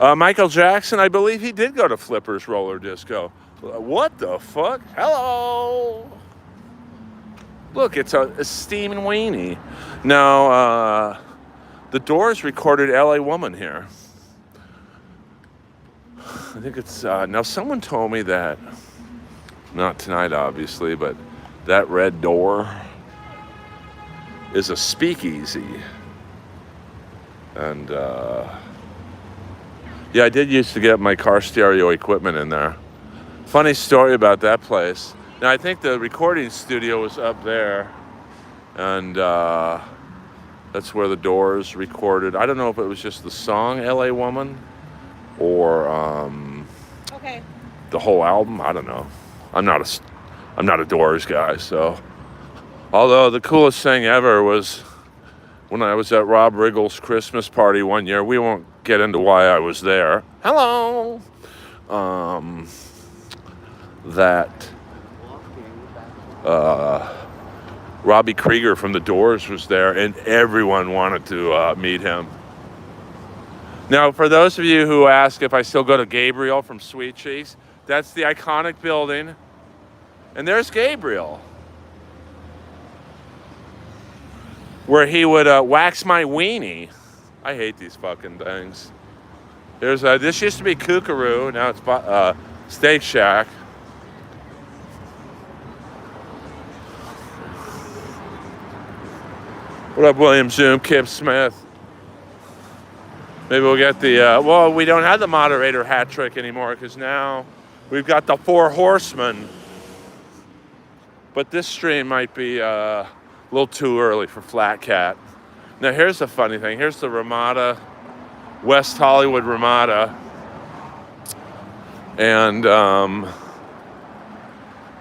Michael Jackson, I believe he did go to Flipper's Roller Disco. What the fuck? Hello! Look, it's a steaming weenie. No, the Doors recorded LA Woman here. I think it's, now someone told me that, not tonight obviously, but that red door is a speakeasy. And, yeah, I did used to get my car stereo equipment in there. Funny story about that place. Now, I think the recording studio was up there, and that's where the Doors recorded. I don't know if it was just the song LA Woman or okay, the whole album. I don't know. I'm not a Doors guy, so. Although the coolest thing ever was when I was at Rob Riggle's Christmas party one year. We won't get into why I was there. Hello. That Robbie Krieger from the Doors was there, and everyone wanted to meet him. Now, for those of you who ask if I still go to Gabriel from Sweet Cheeks, that's the iconic building, and there's Gabriel, where he would wax my weenie. I hate these fucking things. There's this used to be Kookaroo, now it's Steak Shack. What up, William Zoom, Kip Smith? Maybe we'll get the, well, we don't have the moderator hat trick anymore because now we've got the 4 horsemen. But this stream might be a little too early for Flat Cat. Now here's the funny thing. Here's the Ramada, West Hollywood Ramada. And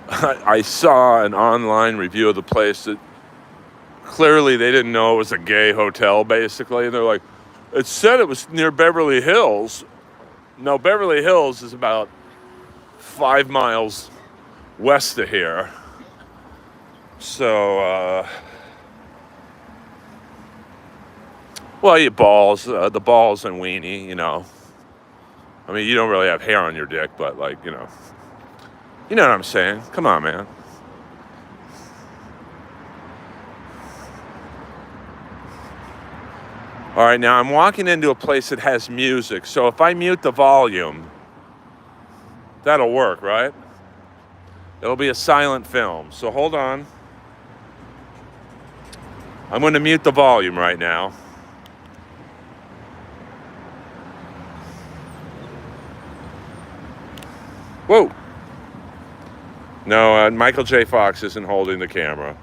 I saw an online review of the place that clearly they didn't know it was a gay hotel, basically. And they're like, it said it was near Beverly Hills. No, Beverly Hills is about 5 miles west of here. So, well, you balls, the balls and weenie, you know. I mean, you don't really have hair on your dick, but like, you know what I'm saying? Come on, man. All right, now I'm walking into a place that has music, so if I mute the volume, that'll work, right? It'll be a silent film, so hold on. I'm going to mute the volume right now. Whoa. No, Michael J. Fox isn't holding the camera.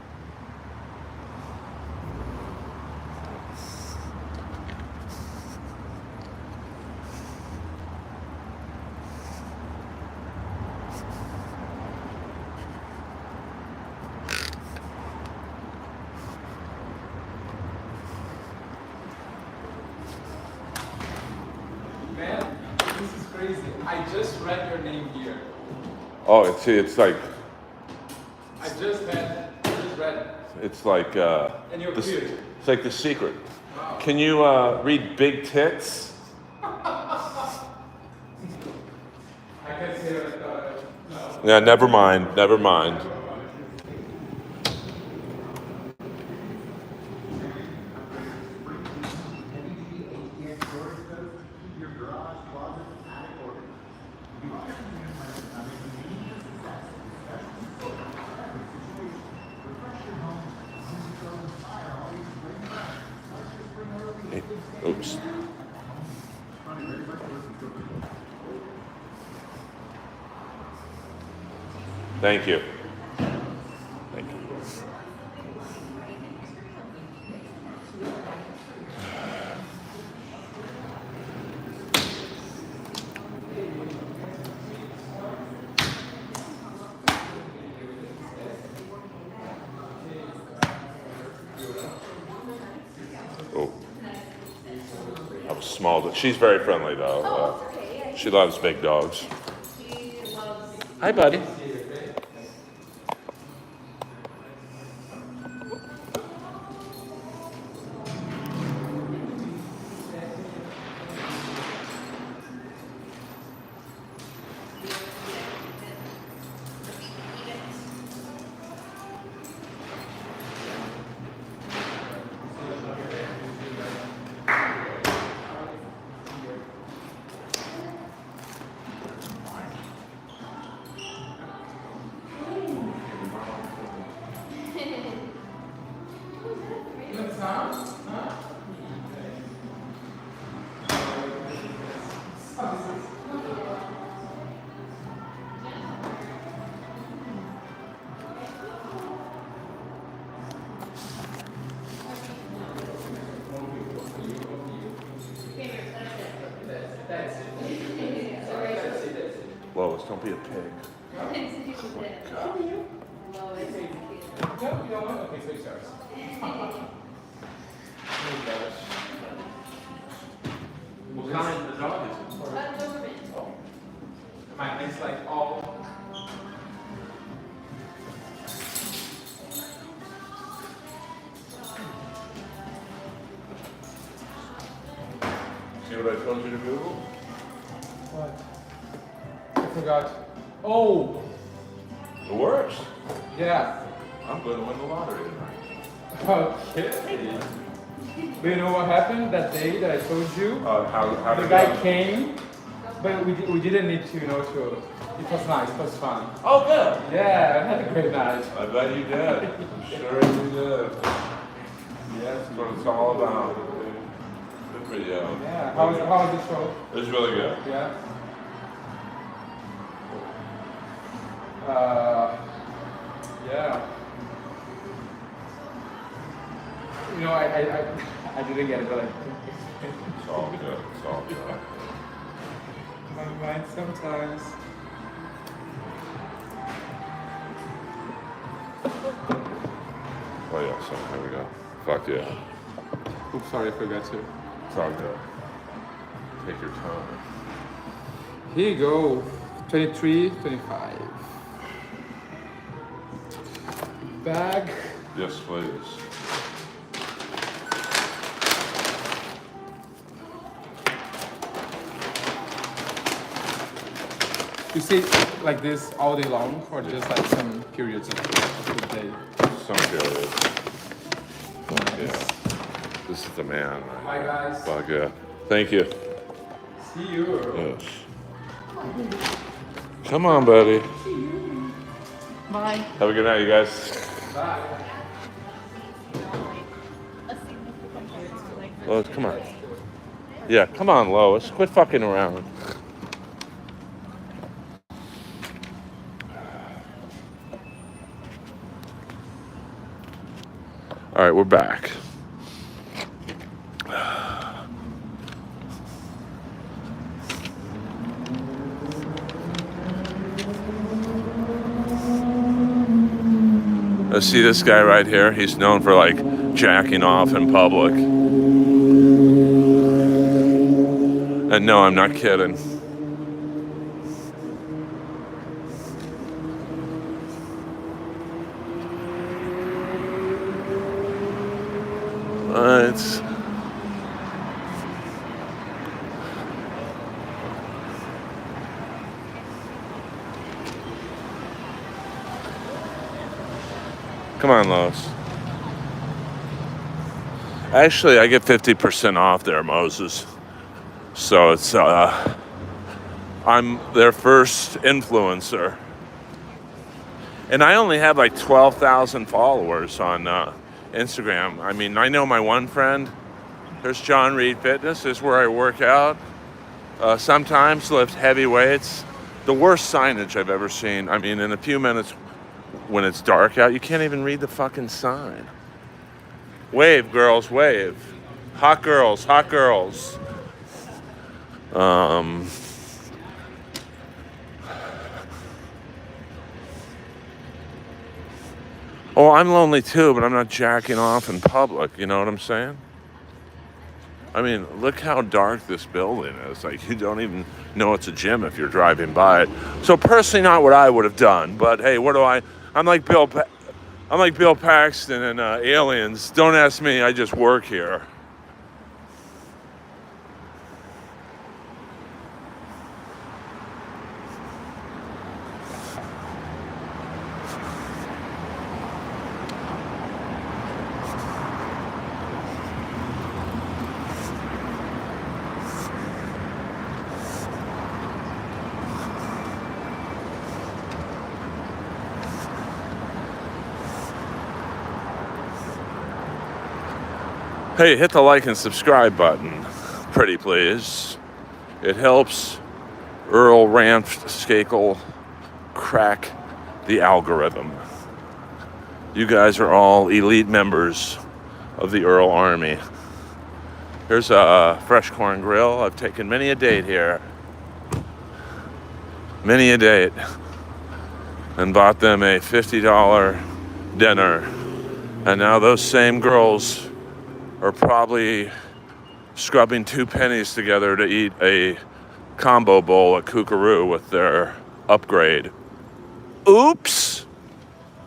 I just read your name here. Oh, it's like. I just read. It's like And you're cute. it's like The Secret. Can you read Big Tits? I can say that. No. Yeah, never mind. Never mind. Oops. Thank you. Thank you. Oh. That was small, but she's very friendly though. She loves big dogs. Hi, buddy. Lois, don't be a pig. Oh my God. No, you don't want? Okay, so it's yours. What kind of dog is it? Oh. Mine is like all. See what I told you to Google? What? I forgot. Oh! It works. Yeah. I'm going to win the lottery tonight. Okay. But you know what happened that day that I told you? How The did guy that- came, but we didn't need to, to. It was nice, it was fun. Oh, good. Yeah, I had a great night. I bet you did. I'm sure you did. Yes, that's what it's all about. Good for you. Yeah, how was the show? It was really good. Yeah. Yeah. You know, I didn't get it, but It's all good. It's all good. my mind sometimes. Oh yeah, so here we go. Fuck yeah. Oops, sorry, I forgot to. It's all good. Take your time. Here you go, 23, 25. Bag. Yes, please. You see like this all day long, or just like some periods of the day? Some period. Fuck yeah. This is the man. Bye, guys. Fuck yeah. Thank you. See you. Yes. Come on, buddy. Bye. Have a good night, you guys. Bye. Lois, come on. Yeah, come on, Lois. Quit fucking around. All right, we're back. Let's see this guy right here. He's known for like jacking off in public. And no, I'm not kidding. it's... Come on, Lois. Actually, I get 50% off there, Moses. So it's, I'm their first influencer. And I only have like 12,000 followers on Instagram. I mean, I know my one friend. There's John Reed Fitness. This is where I work out. Sometimes lift heavy weights. The worst signage I've ever seen. I mean, in a few minutes when it's dark out, you can't even read the fucking sign. Wave, girls, wave. Hot girls, hot girls. Oh, I'm lonely too, but I'm not jacking off in public. You know what I'm saying? I mean, look how dark this building is. Like, you don't even know it's a gym if you're driving by it. So personally, not what I would have done. But hey, what do I? I'm like Bill Paxton in Aliens. Don't ask me. I just work here. Hey, hit the like and subscribe button, pretty please. It helps Earl Skakel crack the algorithm. You guys are all elite members of the Earl Army. Here's a fresh corn grill. I've taken many a date here. Many a date. And bought them a $50 dinner. And now those same girls are probably scrubbing 2 pennies together to eat a combo bowl at Kookaroo with their upgrade. Oops!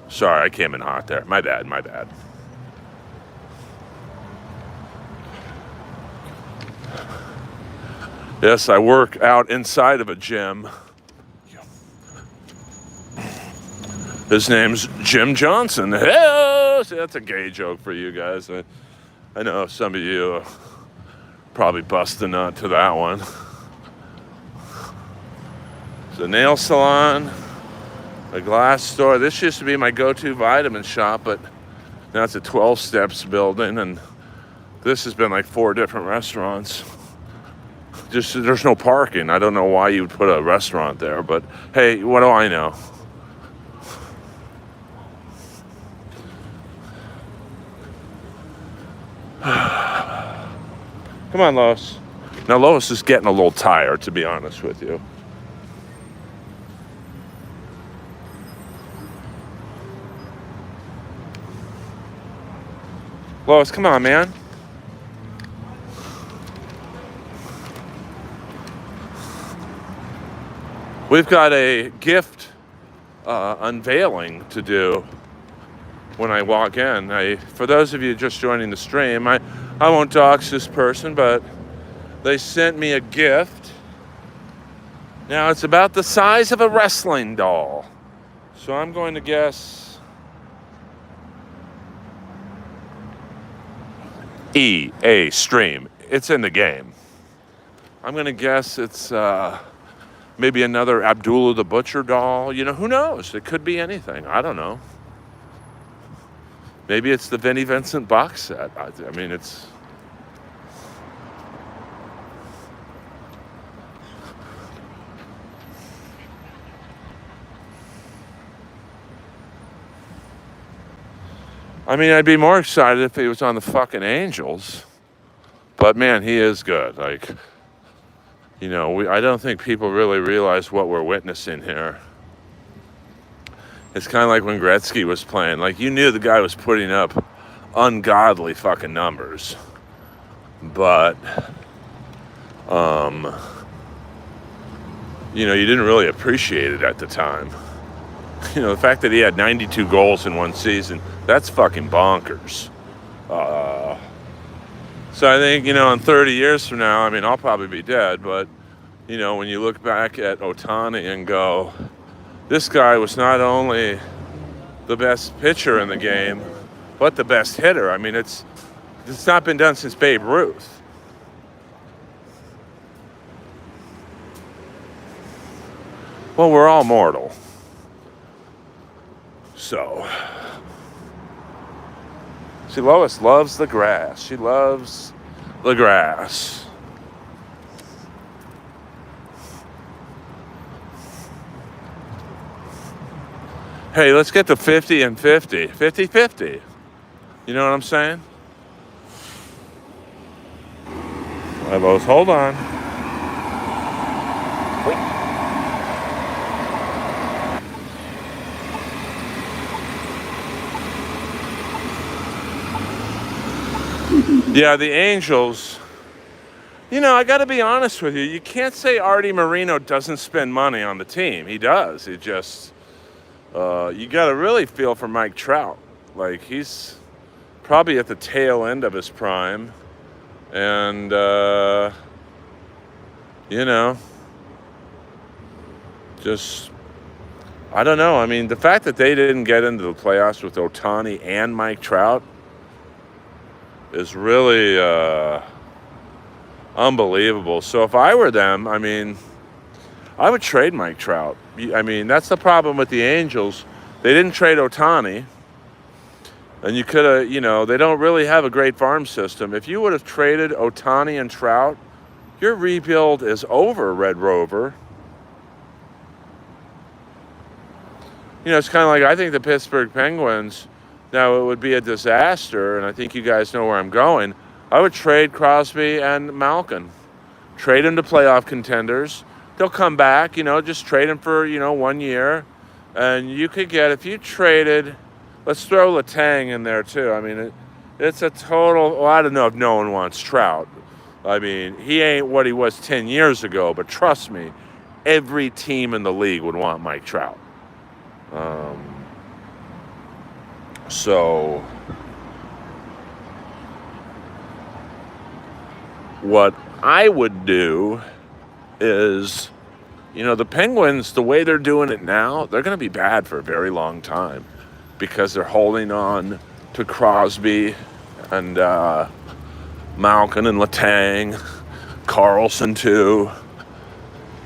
Sorry, I came in hot there. My bad, my bad. Yes, I work out inside of a gym. His name's Jim Johnson. Hey, see, that's a gay joke for you guys. I know some of you probably bust a nut to that one. It's a nail salon, a glass store. This used to be my go-to vitamin shop, but now it's a 12 steps building, and this has been like 4 different restaurants. Just there's no parking. I don't know why you would put a restaurant there, but hey, what do I know? Come on, Lois. Now, Lois is getting a little tired, to be honest with you. Lois, come on, man. We've got a gift unveiling to do when I walk in. For those of you just joining the stream, I won't dox this person, but they sent me a gift. Now, it's about the size of a wrestling doll. So I'm going to guess EA stream. It's in the game. I'm going to guess it's maybe another Abdullah the Butcher doll. You know, who knows? It could be anything. I don't know. Maybe it's the Vinnie Vincent box set. I mean, it's... I mean, I'd be more excited if he was on the fucking Angels. But man, he is good. Like, you know, I don't think people really realize what we're witnessing here. It's kind of like when Gretzky was playing. Like, you knew the guy was putting up ungodly fucking numbers. But, you know, you didn't really appreciate it at the time. You know, the fact that he had 92 goals in one season, that's fucking bonkers. So I think, in 30 years from now, I mean, I'll probably be dead, but, when you look back at Ohtani and go, this guy was not only the best pitcher in the game, but the best hitter. I mean, it's not been done since Babe Ruth. Well, we're all mortal. So, see, Lois loves the grass. She loves the grass. Hey, let's get to 50 and 50. 50-50. You know what I'm saying? All right, Lois, hold on. Yeah, the Angels, I got to be honest with you. You can't say Artie Moreno doesn't spend money on the team. He does. He just, you got to really feel for Mike Trout. Like, he's probably at the tail end of his prime. And, just, I don't know. I mean, the fact that they didn't get into the playoffs with Ohtani and Mike Trout is really unbelievable. So if I were them, I mean, I would trade Mike Trout. I mean, that's the problem with the Angels. They didn't trade Ohtani. And you could have, they don't really have a great farm system. If you would have traded Ohtani and Trout, your rebuild is over, Red Rover. It's kind of like, I think the Pittsburgh Penguins, now, it would be a disaster, and I think you guys know where I'm going. I would trade Crosby and Malkin. Trade them to playoff contenders. They'll come back, just trade them for, 1 year. And you could get, if you traded, let's throw Letang in there too. I mean, it's a total, well, I don't know if no one wants Trout. I mean, he ain't what he was 10 years ago, but trust me, every team in the league would want Mike Trout. So, what I would do is, the Penguins, the way they're doing it now, they're going to be bad for a very long time because they're holding on to Crosby and Malkin and Letang, Carlson too,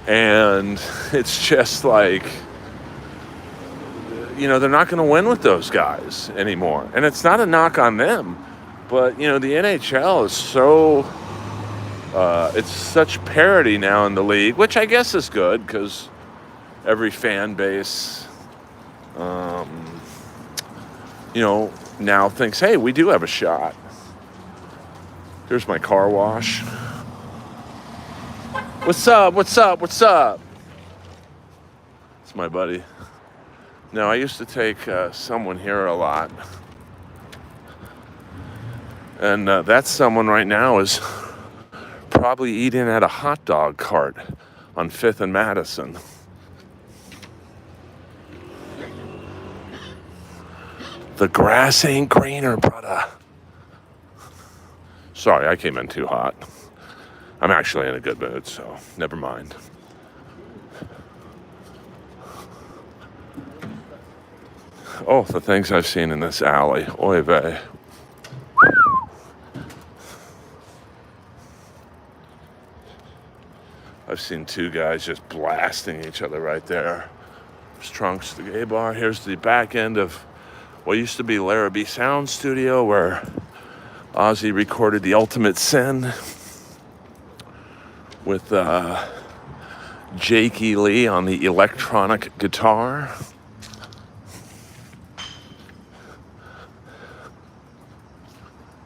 and it's just like, they're not going to win with those guys anymore. And it's not a knock on them, but, the NHL is so, it's such parity now in the league, which I guess is good because every fan base, now thinks, hey, we do have a shot. Here's my car wash. What's up? What's up? What's up? It's my buddy. Now, I used to take someone here a lot. And that someone right now is probably eating at a hot dog cart on 5th and Madison. The grass ain't greener, brother. Sorry, I came in too hot. I'm actually in a good mood, so never mind. Oh, the things I've seen in this alley. Oy vey. I've seen two guys just blasting each other right there. There's Trunks, the gay bar. Here's the back end of what used to be Larrabee Sound Studio, where Ozzy recorded The Ultimate Sin with Jakey Lee on the electronic guitar.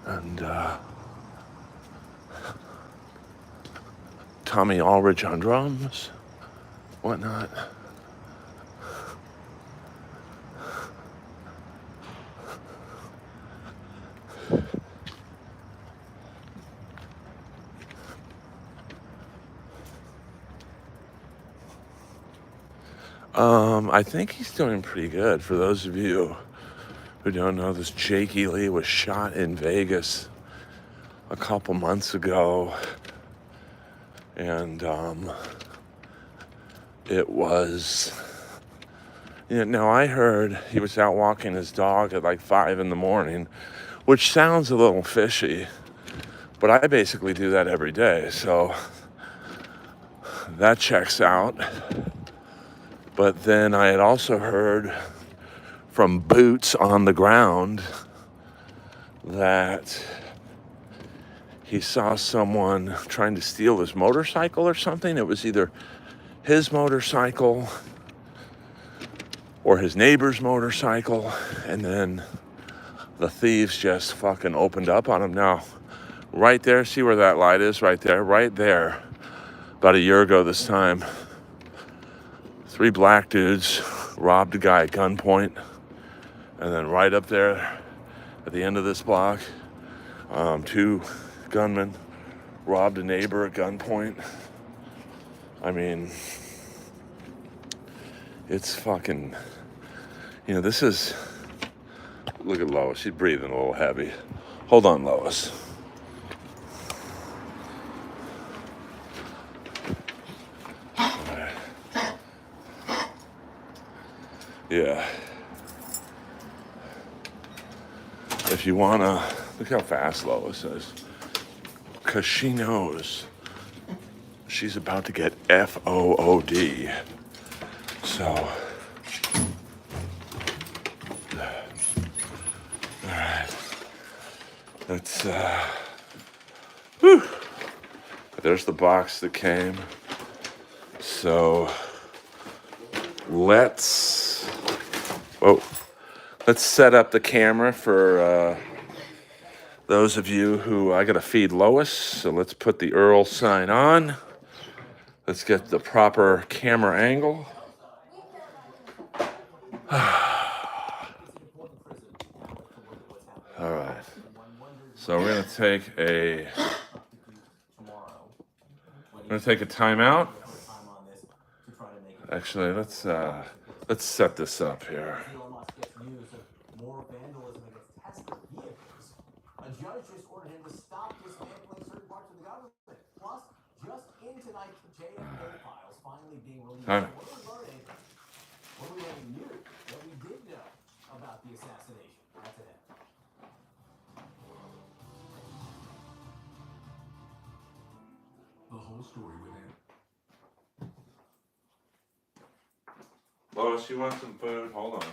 And Tommy Aldridge on drums, whatnot. I think he's doing pretty good. For those of you who don't know, this Jakey Lee was shot in Vegas a couple months ago, and it was, now I heard he was out walking his dog at like 5 in the morning, which sounds a little fishy, but I basically do that every day, so that checks out. But then I had also heard from boots on the ground that he saw someone trying to steal his motorcycle or something. It was either his motorcycle or his neighbor's motorcycle, and then the thieves just fucking opened up on him. Now, right there, see where that light is? Right there. About a year ago this time, 3 black dudes robbed a guy at gunpoint, and then right up there at the end of this block, 2 gunmen robbed a neighbor at gunpoint. I mean, it's fucking, this is, look at Lois, she's breathing a little heavy. Hold on, Lois. Yeah. If you wanna, look how fast Lois is. Because she knows she's about to get FOOD. So, all right. Let's, there's the box that came. So, let's set up the camera for those of you who, I gotta feed Lois, so let's put the Earl sign on. Let's get the proper camera angle. All right. So we're gonna take a timeout. Actually, let's set this up here. A judge just ordered him to stop dismantling certain parts of the government. Plus, just in tonight's JFK files finally being released. What are we learning new that we did know about the assassination? That's it. The whole story within. Lois, you want some food? Hold on.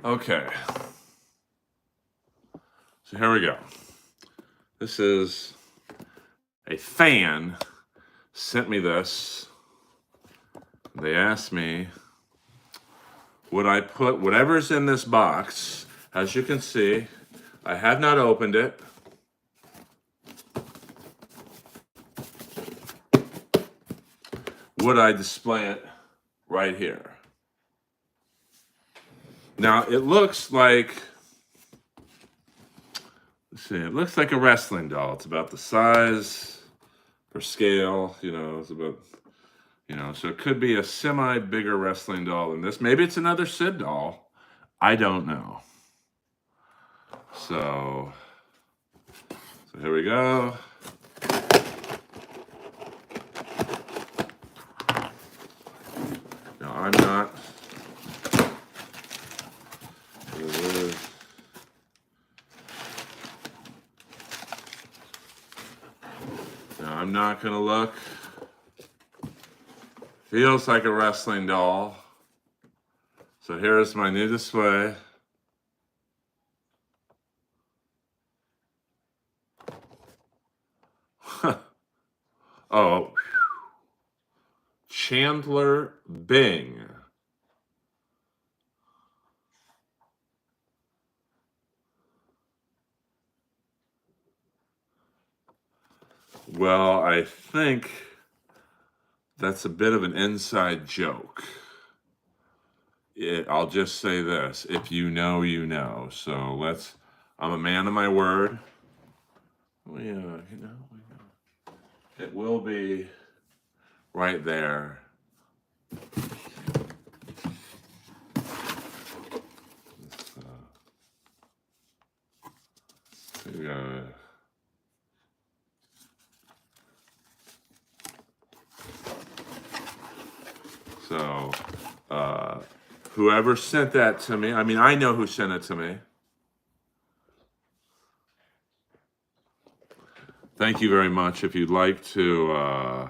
Okay. So here we go. This is a fan sent me this. They asked me, would I put whatever's in this box? As you can see, I have not opened it. Would I display it right here? Now, it looks like, let's see, it looks like a wrestling doll. It's about the size or scale, it's about, so it could be a semi-bigger wrestling doll than this. Maybe it's another Sid doll. I don't know. So here we go. Now, I'm not... not gonna look. Feels like a wrestling doll. So here's my new display. Oh, Chandler Bing. Well, I think that's a bit of an inside joke. I'll just say this. If you know, you know. So I'm a man of my word. It will be right there. So, whoever sent that to me, I mean, I know who sent it to me. Thank you very much. If you'd like to,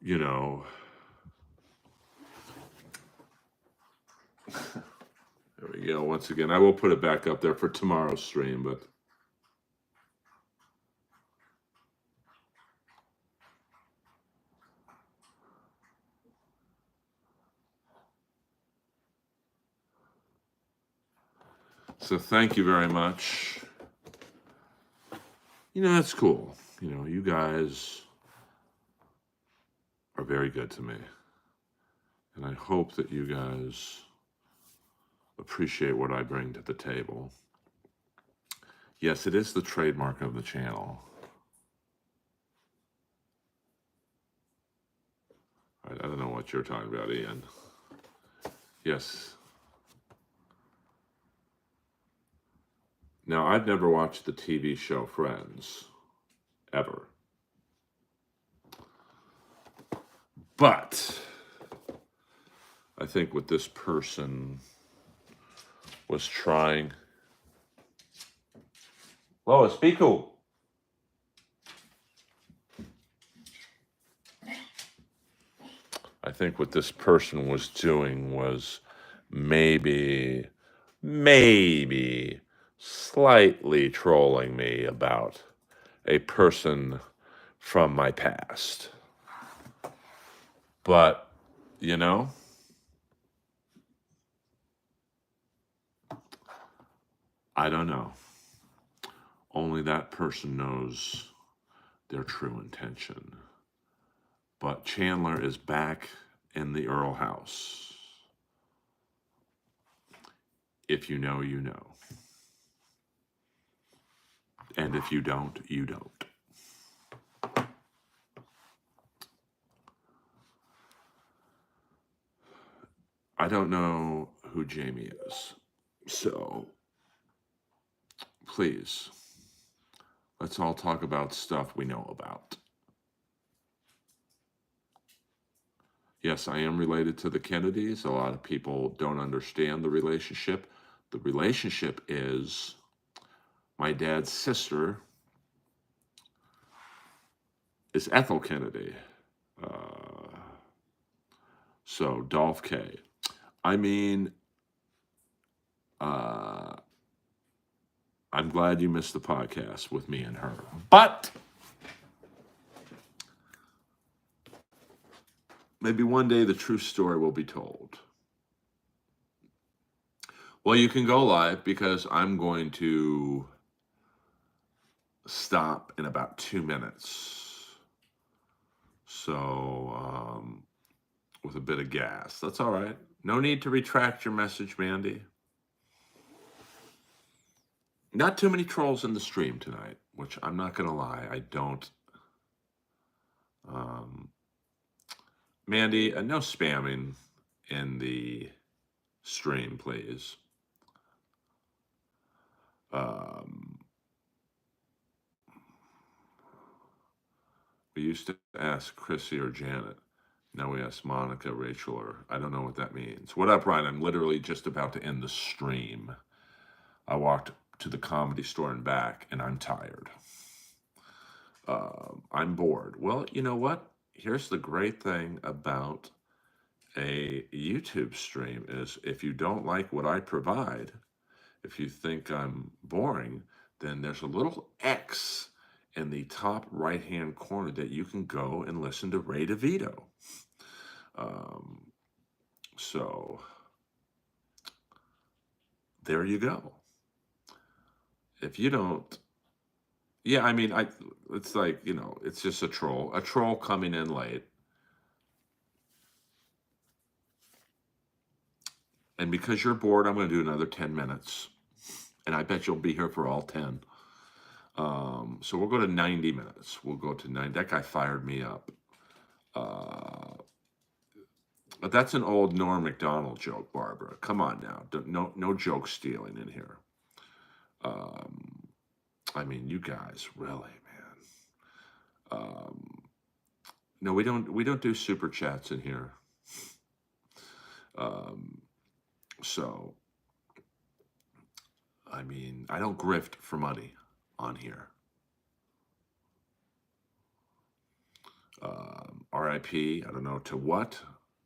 there we go. Once again, I will put it back up there for tomorrow's stream, but. So thank you very much. That's cool. You guys are very good to me. And I hope that you guys appreciate what I bring to the table. Yes, it is the trademark of the channel. All right, I don't know what you're talking about, Ian. Yes. Now, I've never watched the TV show Friends, ever. But I think what this person was trying... Lois, be cool. I think what this person was doing was maybe slightly trolling me about a person from my past. But, I don't know. Only that person knows their true intention. But Chandler is back in the Earl house. If you know, you know. And if you don't, you don't. I don't know who Jamie is. So, please, let's all talk about stuff we know about. Yes, I am related to the Kennedys. A lot of people don't understand the relationship. The relationship is my dad's sister is Ethel Kennedy. So, Dolph K. I mean, I'm glad you missed the podcast with me and her. But maybe one day the true story will be told. Well, you can go live because I'm going to stop in about 2 minutes. So, with a bit of gas. That's all right. No need to retract your message, Mandy. Not too many trolls in the stream tonight, which I'm not going to lie, I don't. Mandy, no spamming in the stream, please. We used to ask Chrissy or Janet. Now we ask Monica, Rachel, or I don't know what that means. What up, Ryan? I'm literally just about to end the stream. I walked to the Comedy Store and back, and I'm tired. I'm bored. Well, you know what? Here's the great thing about a YouTube stream is if you don't like what I provide, if you think I'm boring, then there's a little X in the top right-hand corner that you can go and listen to Ray DeVito. So there you go. If you don't, yeah, I mean, it's like, it's just a troll coming in late. And because you're bored, I'm going to do another 10 minutes. And I bet you'll be here for all 10. So we'll go to 90 minutes. We'll go to 90. That guy fired me up. But that's an old Norm Macdonald joke, Barbara. Come on now. No joke stealing in here. I mean, you guys, really, man. No, we don't do super chats in here. So, I mean, I don't grift for money on here. RIP, I don't know to what,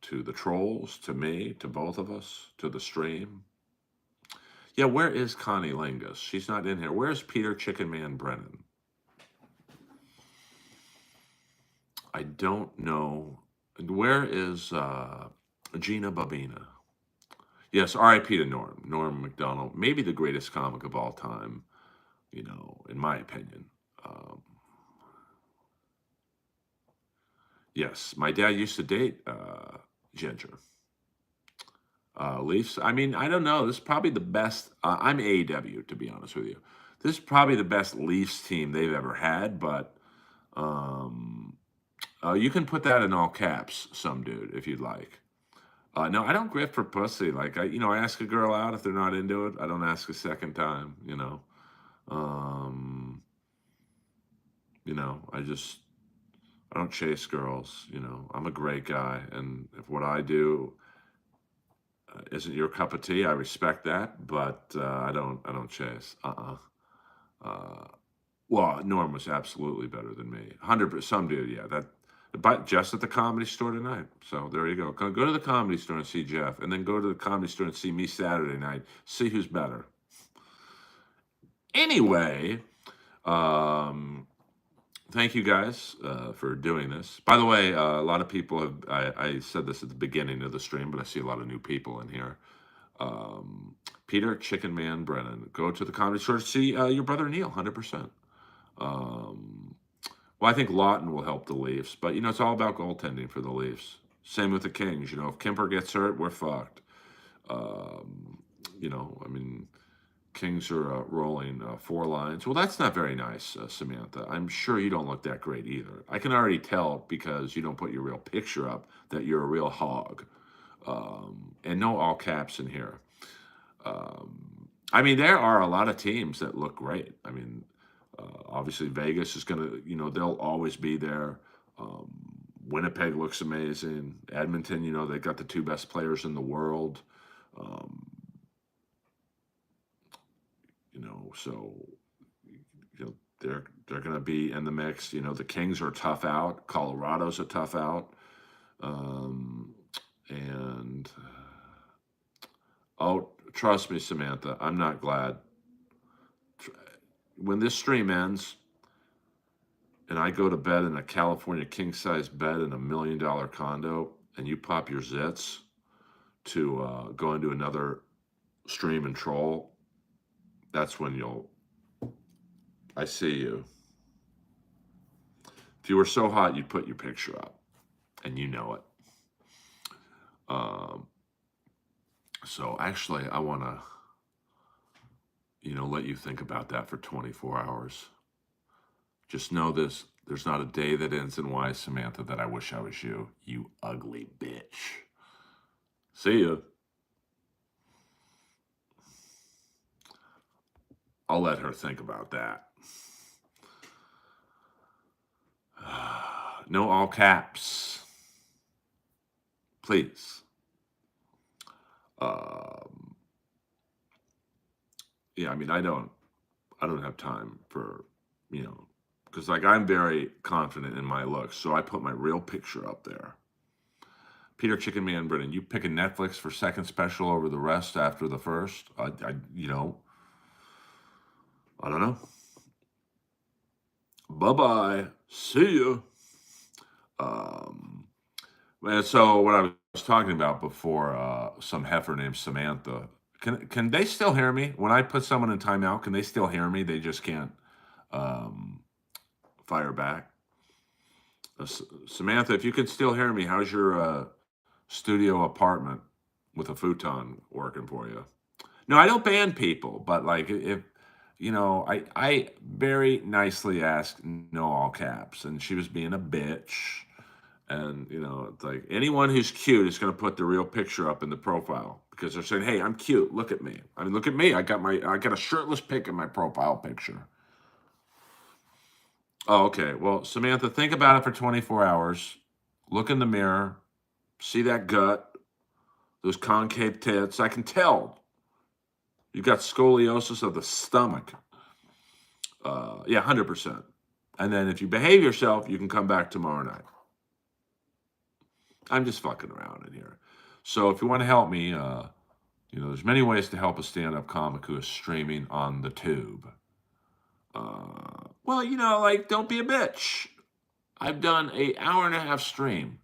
to the trolls, to me, to both of us, to the stream. Yeah, where is Connie Lingus? She's not in here. Where's Peter Chicken Man Brennan? I don't know. Where is Gina Babina? Yes, RIP to Norm Macdonald, maybe the greatest comic of all time, in my opinion. Yes, my dad used to date Ginger. Leafs, I mean, I don't know. This is probably the best. I'm AEW, to be honest with you. This is probably the best Leafs team they've ever had, but you can put that in all caps, some dude, if you'd like. No, I don't grift for pussy. Like, I ask a girl out if they're not into it. I don't ask a second time, I don't chase girls, I'm a great guy. And if what I do isn't your cup of tea, I respect that, but I don't chase. Well, Norm was absolutely better than me. 100%, some dude, yeah, but just at the Comedy Store tonight. So there you go. Go to the Comedy Store and see Jeff, and then go to the Comedy Store and see me Saturday night. See who's better. Anyway, thank you guys for doing this. By the way, a lot of people have, I said this at the beginning of the stream, but I see a lot of new people in here. Peter Chicken Man Brennan, go to the Comedy Store to see your brother Neil, 100%. Well, I think Lawton will help the Leafs, but, it's all about goaltending for the Leafs. Same with the Kings. If Kemper gets hurt, we're fucked. I mean, Kings are rolling 4 lines. Well, that's not very nice, Samantha. I'm sure you don't look that great either. I can already tell because you don't put your real picture up that you're a real hog. And no all caps in here. I mean, there are a lot of teams that look great. I mean, obviously Vegas is going to, they'll always be there. Winnipeg looks amazing. Edmonton, they got the 2 best players in the world. So they're going to be in the mix. The Kings are a tough out. Colorado's a tough out. And trust me, Samantha, I'm not glad. When this stream ends and I go to bed in a California king-size bed in a $1 million condo and you pop your zits to go into another stream and troll, that's when I see you. If you were so hot, you'd put your picture up, and you know it. So actually, I want to, let you think about that for 24 hours. Just know this, there's not a day that ends in Y, Samantha, that I wish I was you, you ugly bitch. See ya. I'll let her think about that. No all caps. Please. Yeah, I mean, I don't have time for, because like I'm very confident in my looks, so I put my real picture up there. Peter Chicken Man Brennan, you picking Netflix for second special over the rest after the first? I don't know. Bye-bye. See ya. And so what I was talking about before, some heifer named Samantha, can they still hear me? When I put someone in timeout, can they still hear me? They just can't fire back. Samantha, if you can still hear me, how's your studio apartment with a futon working for you? No, I don't ban people, but like if I very nicely asked no all caps, and she was being a bitch. And it's like anyone who's cute is going to put the real picture up in the profile because they're saying, "Hey, I'm cute. Look at me. I mean, look at me. I got a shirtless pic in my profile picture." Oh, okay. Well, Samantha, think about it for 24 hours. Look in the mirror. See that gut, those concave tits. I can tell. You got scoliosis of the stomach. Yeah, 100%. And then if you behave yourself, you can come back tomorrow night. I'm just fucking around in here. So if you want to help me, there's many ways to help a stand-up comic who is streaming on the tube. Well, like, don't be a bitch. I've done an hour-and-a-half stream.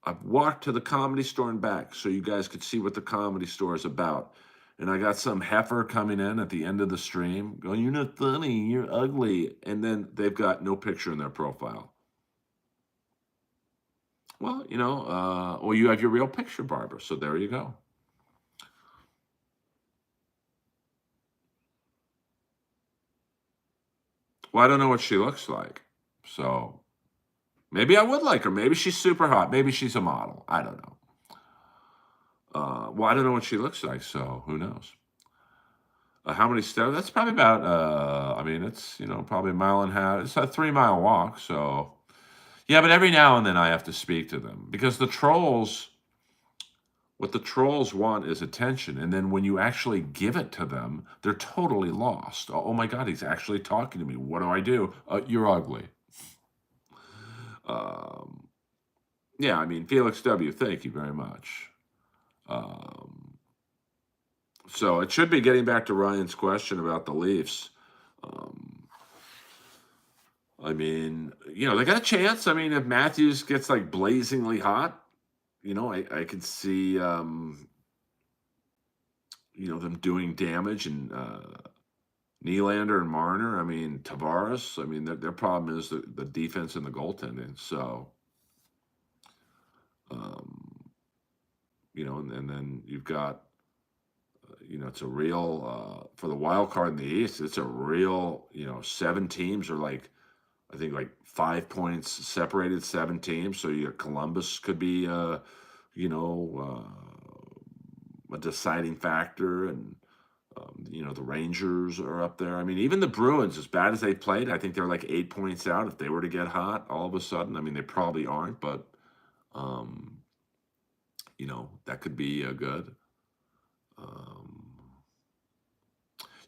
I've walked to the Comedy Store and back so you guys could see what the Comedy Store is about. And I got some heifer coming in at the end of the stream going, "You're not funny, you're ugly." And then they've got no picture in their profile. Well, well, you have your real picture, Barbara. So there you go. Well, I don't know what she looks like. So maybe I would like her. Maybe she's super hot. Maybe she's a model. I don't know. Well, I don't know what she looks like. So who knows? How many steps? That's probably about, it's, probably a mile and a half. It's a 3-mile walk. So yeah, but every now and then I have to speak to them because what the trolls want is attention. And then when you actually give it to them, they're totally lost. Oh my God, he's actually talking to me. What do I do? You're ugly. Yeah, Felix W., thank you very much. So it should be getting back to Ryan's question about the Leafs. They got a chance. If Matthews gets like blazingly hot, I could see, them doing damage and Nylander and Marner. Tavares. Their problem is the defense and the goaltending. So, and then you've got, it's a real for the wild card in the East. It's a real, 7 teams are like. I think like 5 points separated, 7 teams. So Columbus could be, a deciding factor. And, the Rangers are up there. Even the Bruins, as bad as they played, I think they're like 8 points out. If they were to get hot all of a sudden, they probably aren't, but, that could be good.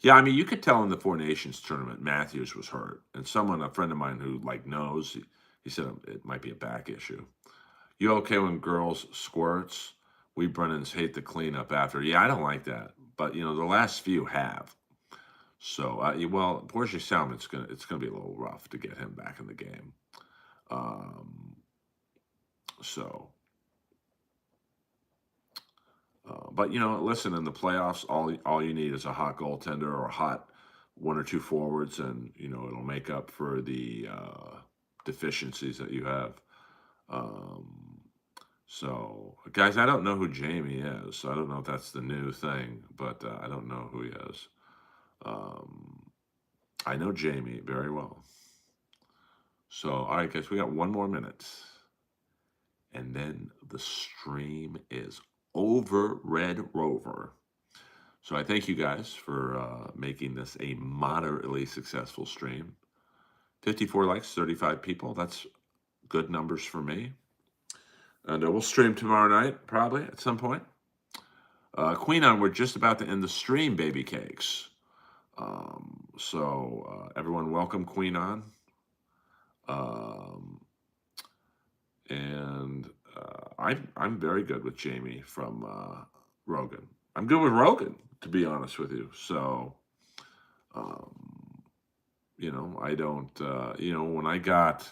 Yeah, you could tell in the Four Nations tournament, Matthews was hurt. And a friend of mine who knows, he said it might be a back issue. You okay when girls squirts? We Brennans hate the cleanup after. Yeah, I don't like that. But, the last few have. So, Borje Salmon, it's gonna be a little rough to get him back in the game. But listen, in the playoffs, all you need is a hot goaltender or a hot 1 or 2 forwards, and it'll make up for the deficiencies that you have. So, guys, I don't know who Jamie is. I don't know if that's the new thing, but I don't know who he is. I know Jamie very well. So, all right, guys, we got 1 more minute, and then the stream is over. Red Rover. So I thank you guys for making this a moderately successful stream. 54 likes, 35 people. That's good numbers for me. And we'll stream tomorrow night, probably at some point. Queen on, we're just about to end the stream, baby cakes. So everyone, welcome Queen on. And I'm very good with Jamie from Rogan. I'm good with Rogan, to be honest with you. So, I don't. When I got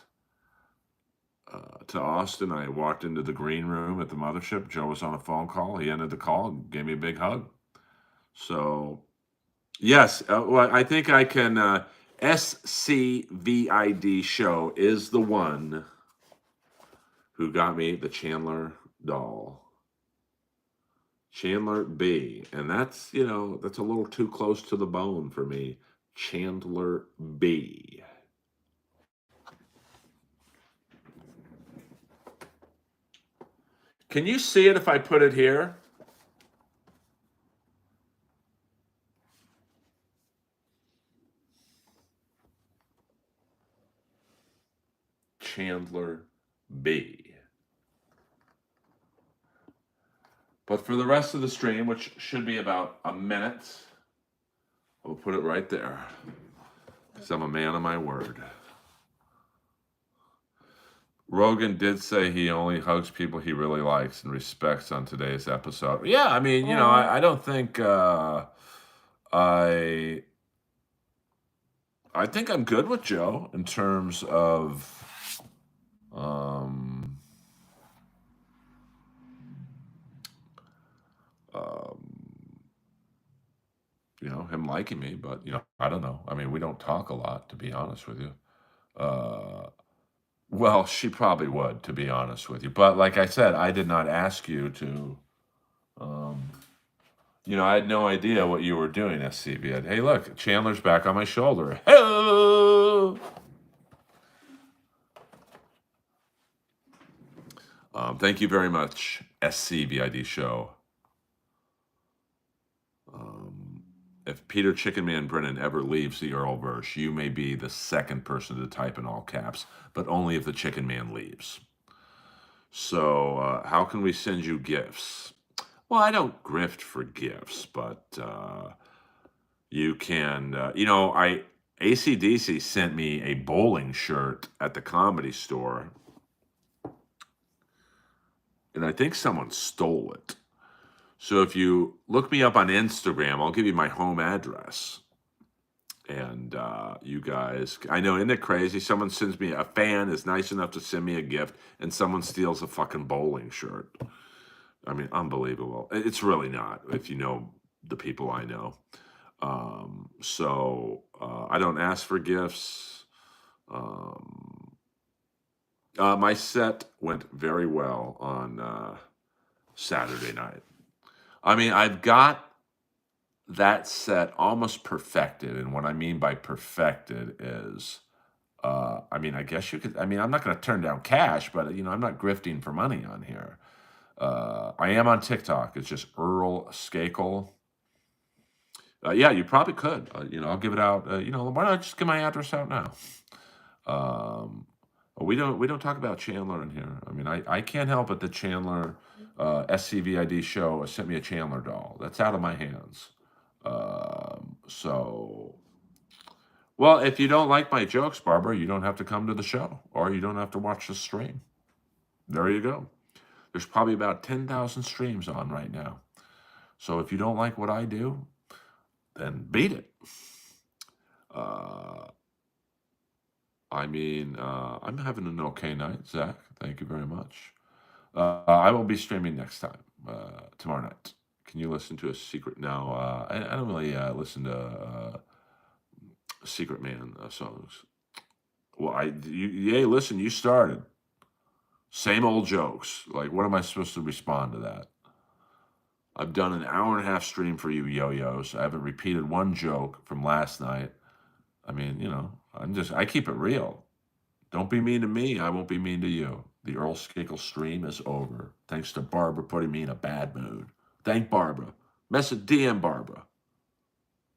to Austin, I walked into the green room at the mothership. Joe was on a phone call. He ended the call and gave me a big hug. So, yes, well, I think I can. SCVID show is the one who got me the Chandler doll. Chandler B. And that's a little too close to the bone for me. Chandler B. Can you see it if I put it here? Chandler B. But for the rest of the stream, which should be about a minute, I'll put it right there. Because I'm a man of my word. Rogan did say he only hugs people he really likes and respects on today's episode. Yeah, I mean, I don't think I think I'm good with Joe in terms of him liking me, but I don't know. I mean, we don't talk a lot, to be honest with you. Well, she probably would, to be honest with you. But like I said, I did not ask you to. I had no idea what you were doing, SCB. Hey, look, Chandler's back on my shoulder. Hello. Thank you very much, SCVID show. If Peter Chicken Man Brennan ever leaves the Earlverse, you may be the second person to type in all caps, but only if the Chicken Man leaves. So, how can we send you gifts? Well, I don't grift for gifts, but you can, AC/DC sent me a bowling shirt at the Comedy Store, and I think someone stole it. So if you look me up on Instagram, I'll give you my home address. And you guys, I know, isn't it crazy? Someone sends me, a fan is nice enough to send me a gift, and someone steals a fucking bowling shirt. I mean, unbelievable. It's really not, if you know the people I know. So I don't ask for gifts. My set went very well on Saturday night. I mean, I've got that set almost perfected. And what I mean by perfected is, I guess you could, I'm not going to turn down cash, but, I'm not grifting for money on here. I am on TikTok. It's just Earl Skakel. Yeah, you probably could. I'll give it out. Why don't I just give my address out now? We don't talk about Chandler in here. I mean, I can't help it that Chandler, SCVID show, sent me a Chandler doll. That's out of my hands. Well, if you don't like my jokes, Barbara, you don't have to come to the show, or you don't have to watch the stream. There you go. There's probably about 10,000 streams on right now. So if you don't like what I do, then beat it. I'm having an okay night, Zach. Thank you very much. I will be streaming next time, tomorrow night. Can you listen to a secret? No, I don't really listen to Secret Man songs. Well, listen, you started. Same old jokes. Like, what am I supposed to respond to that? I've done an hour-and-a-half stream for you, yo-yos. I haven't repeated one joke from last night. I mean, I keep it real. Don't be mean to me. I won't be mean to you. The Earl Skakel stream is over. Thanks to Barbara putting me in a bad mood. Thank Barbara. DM Barbara.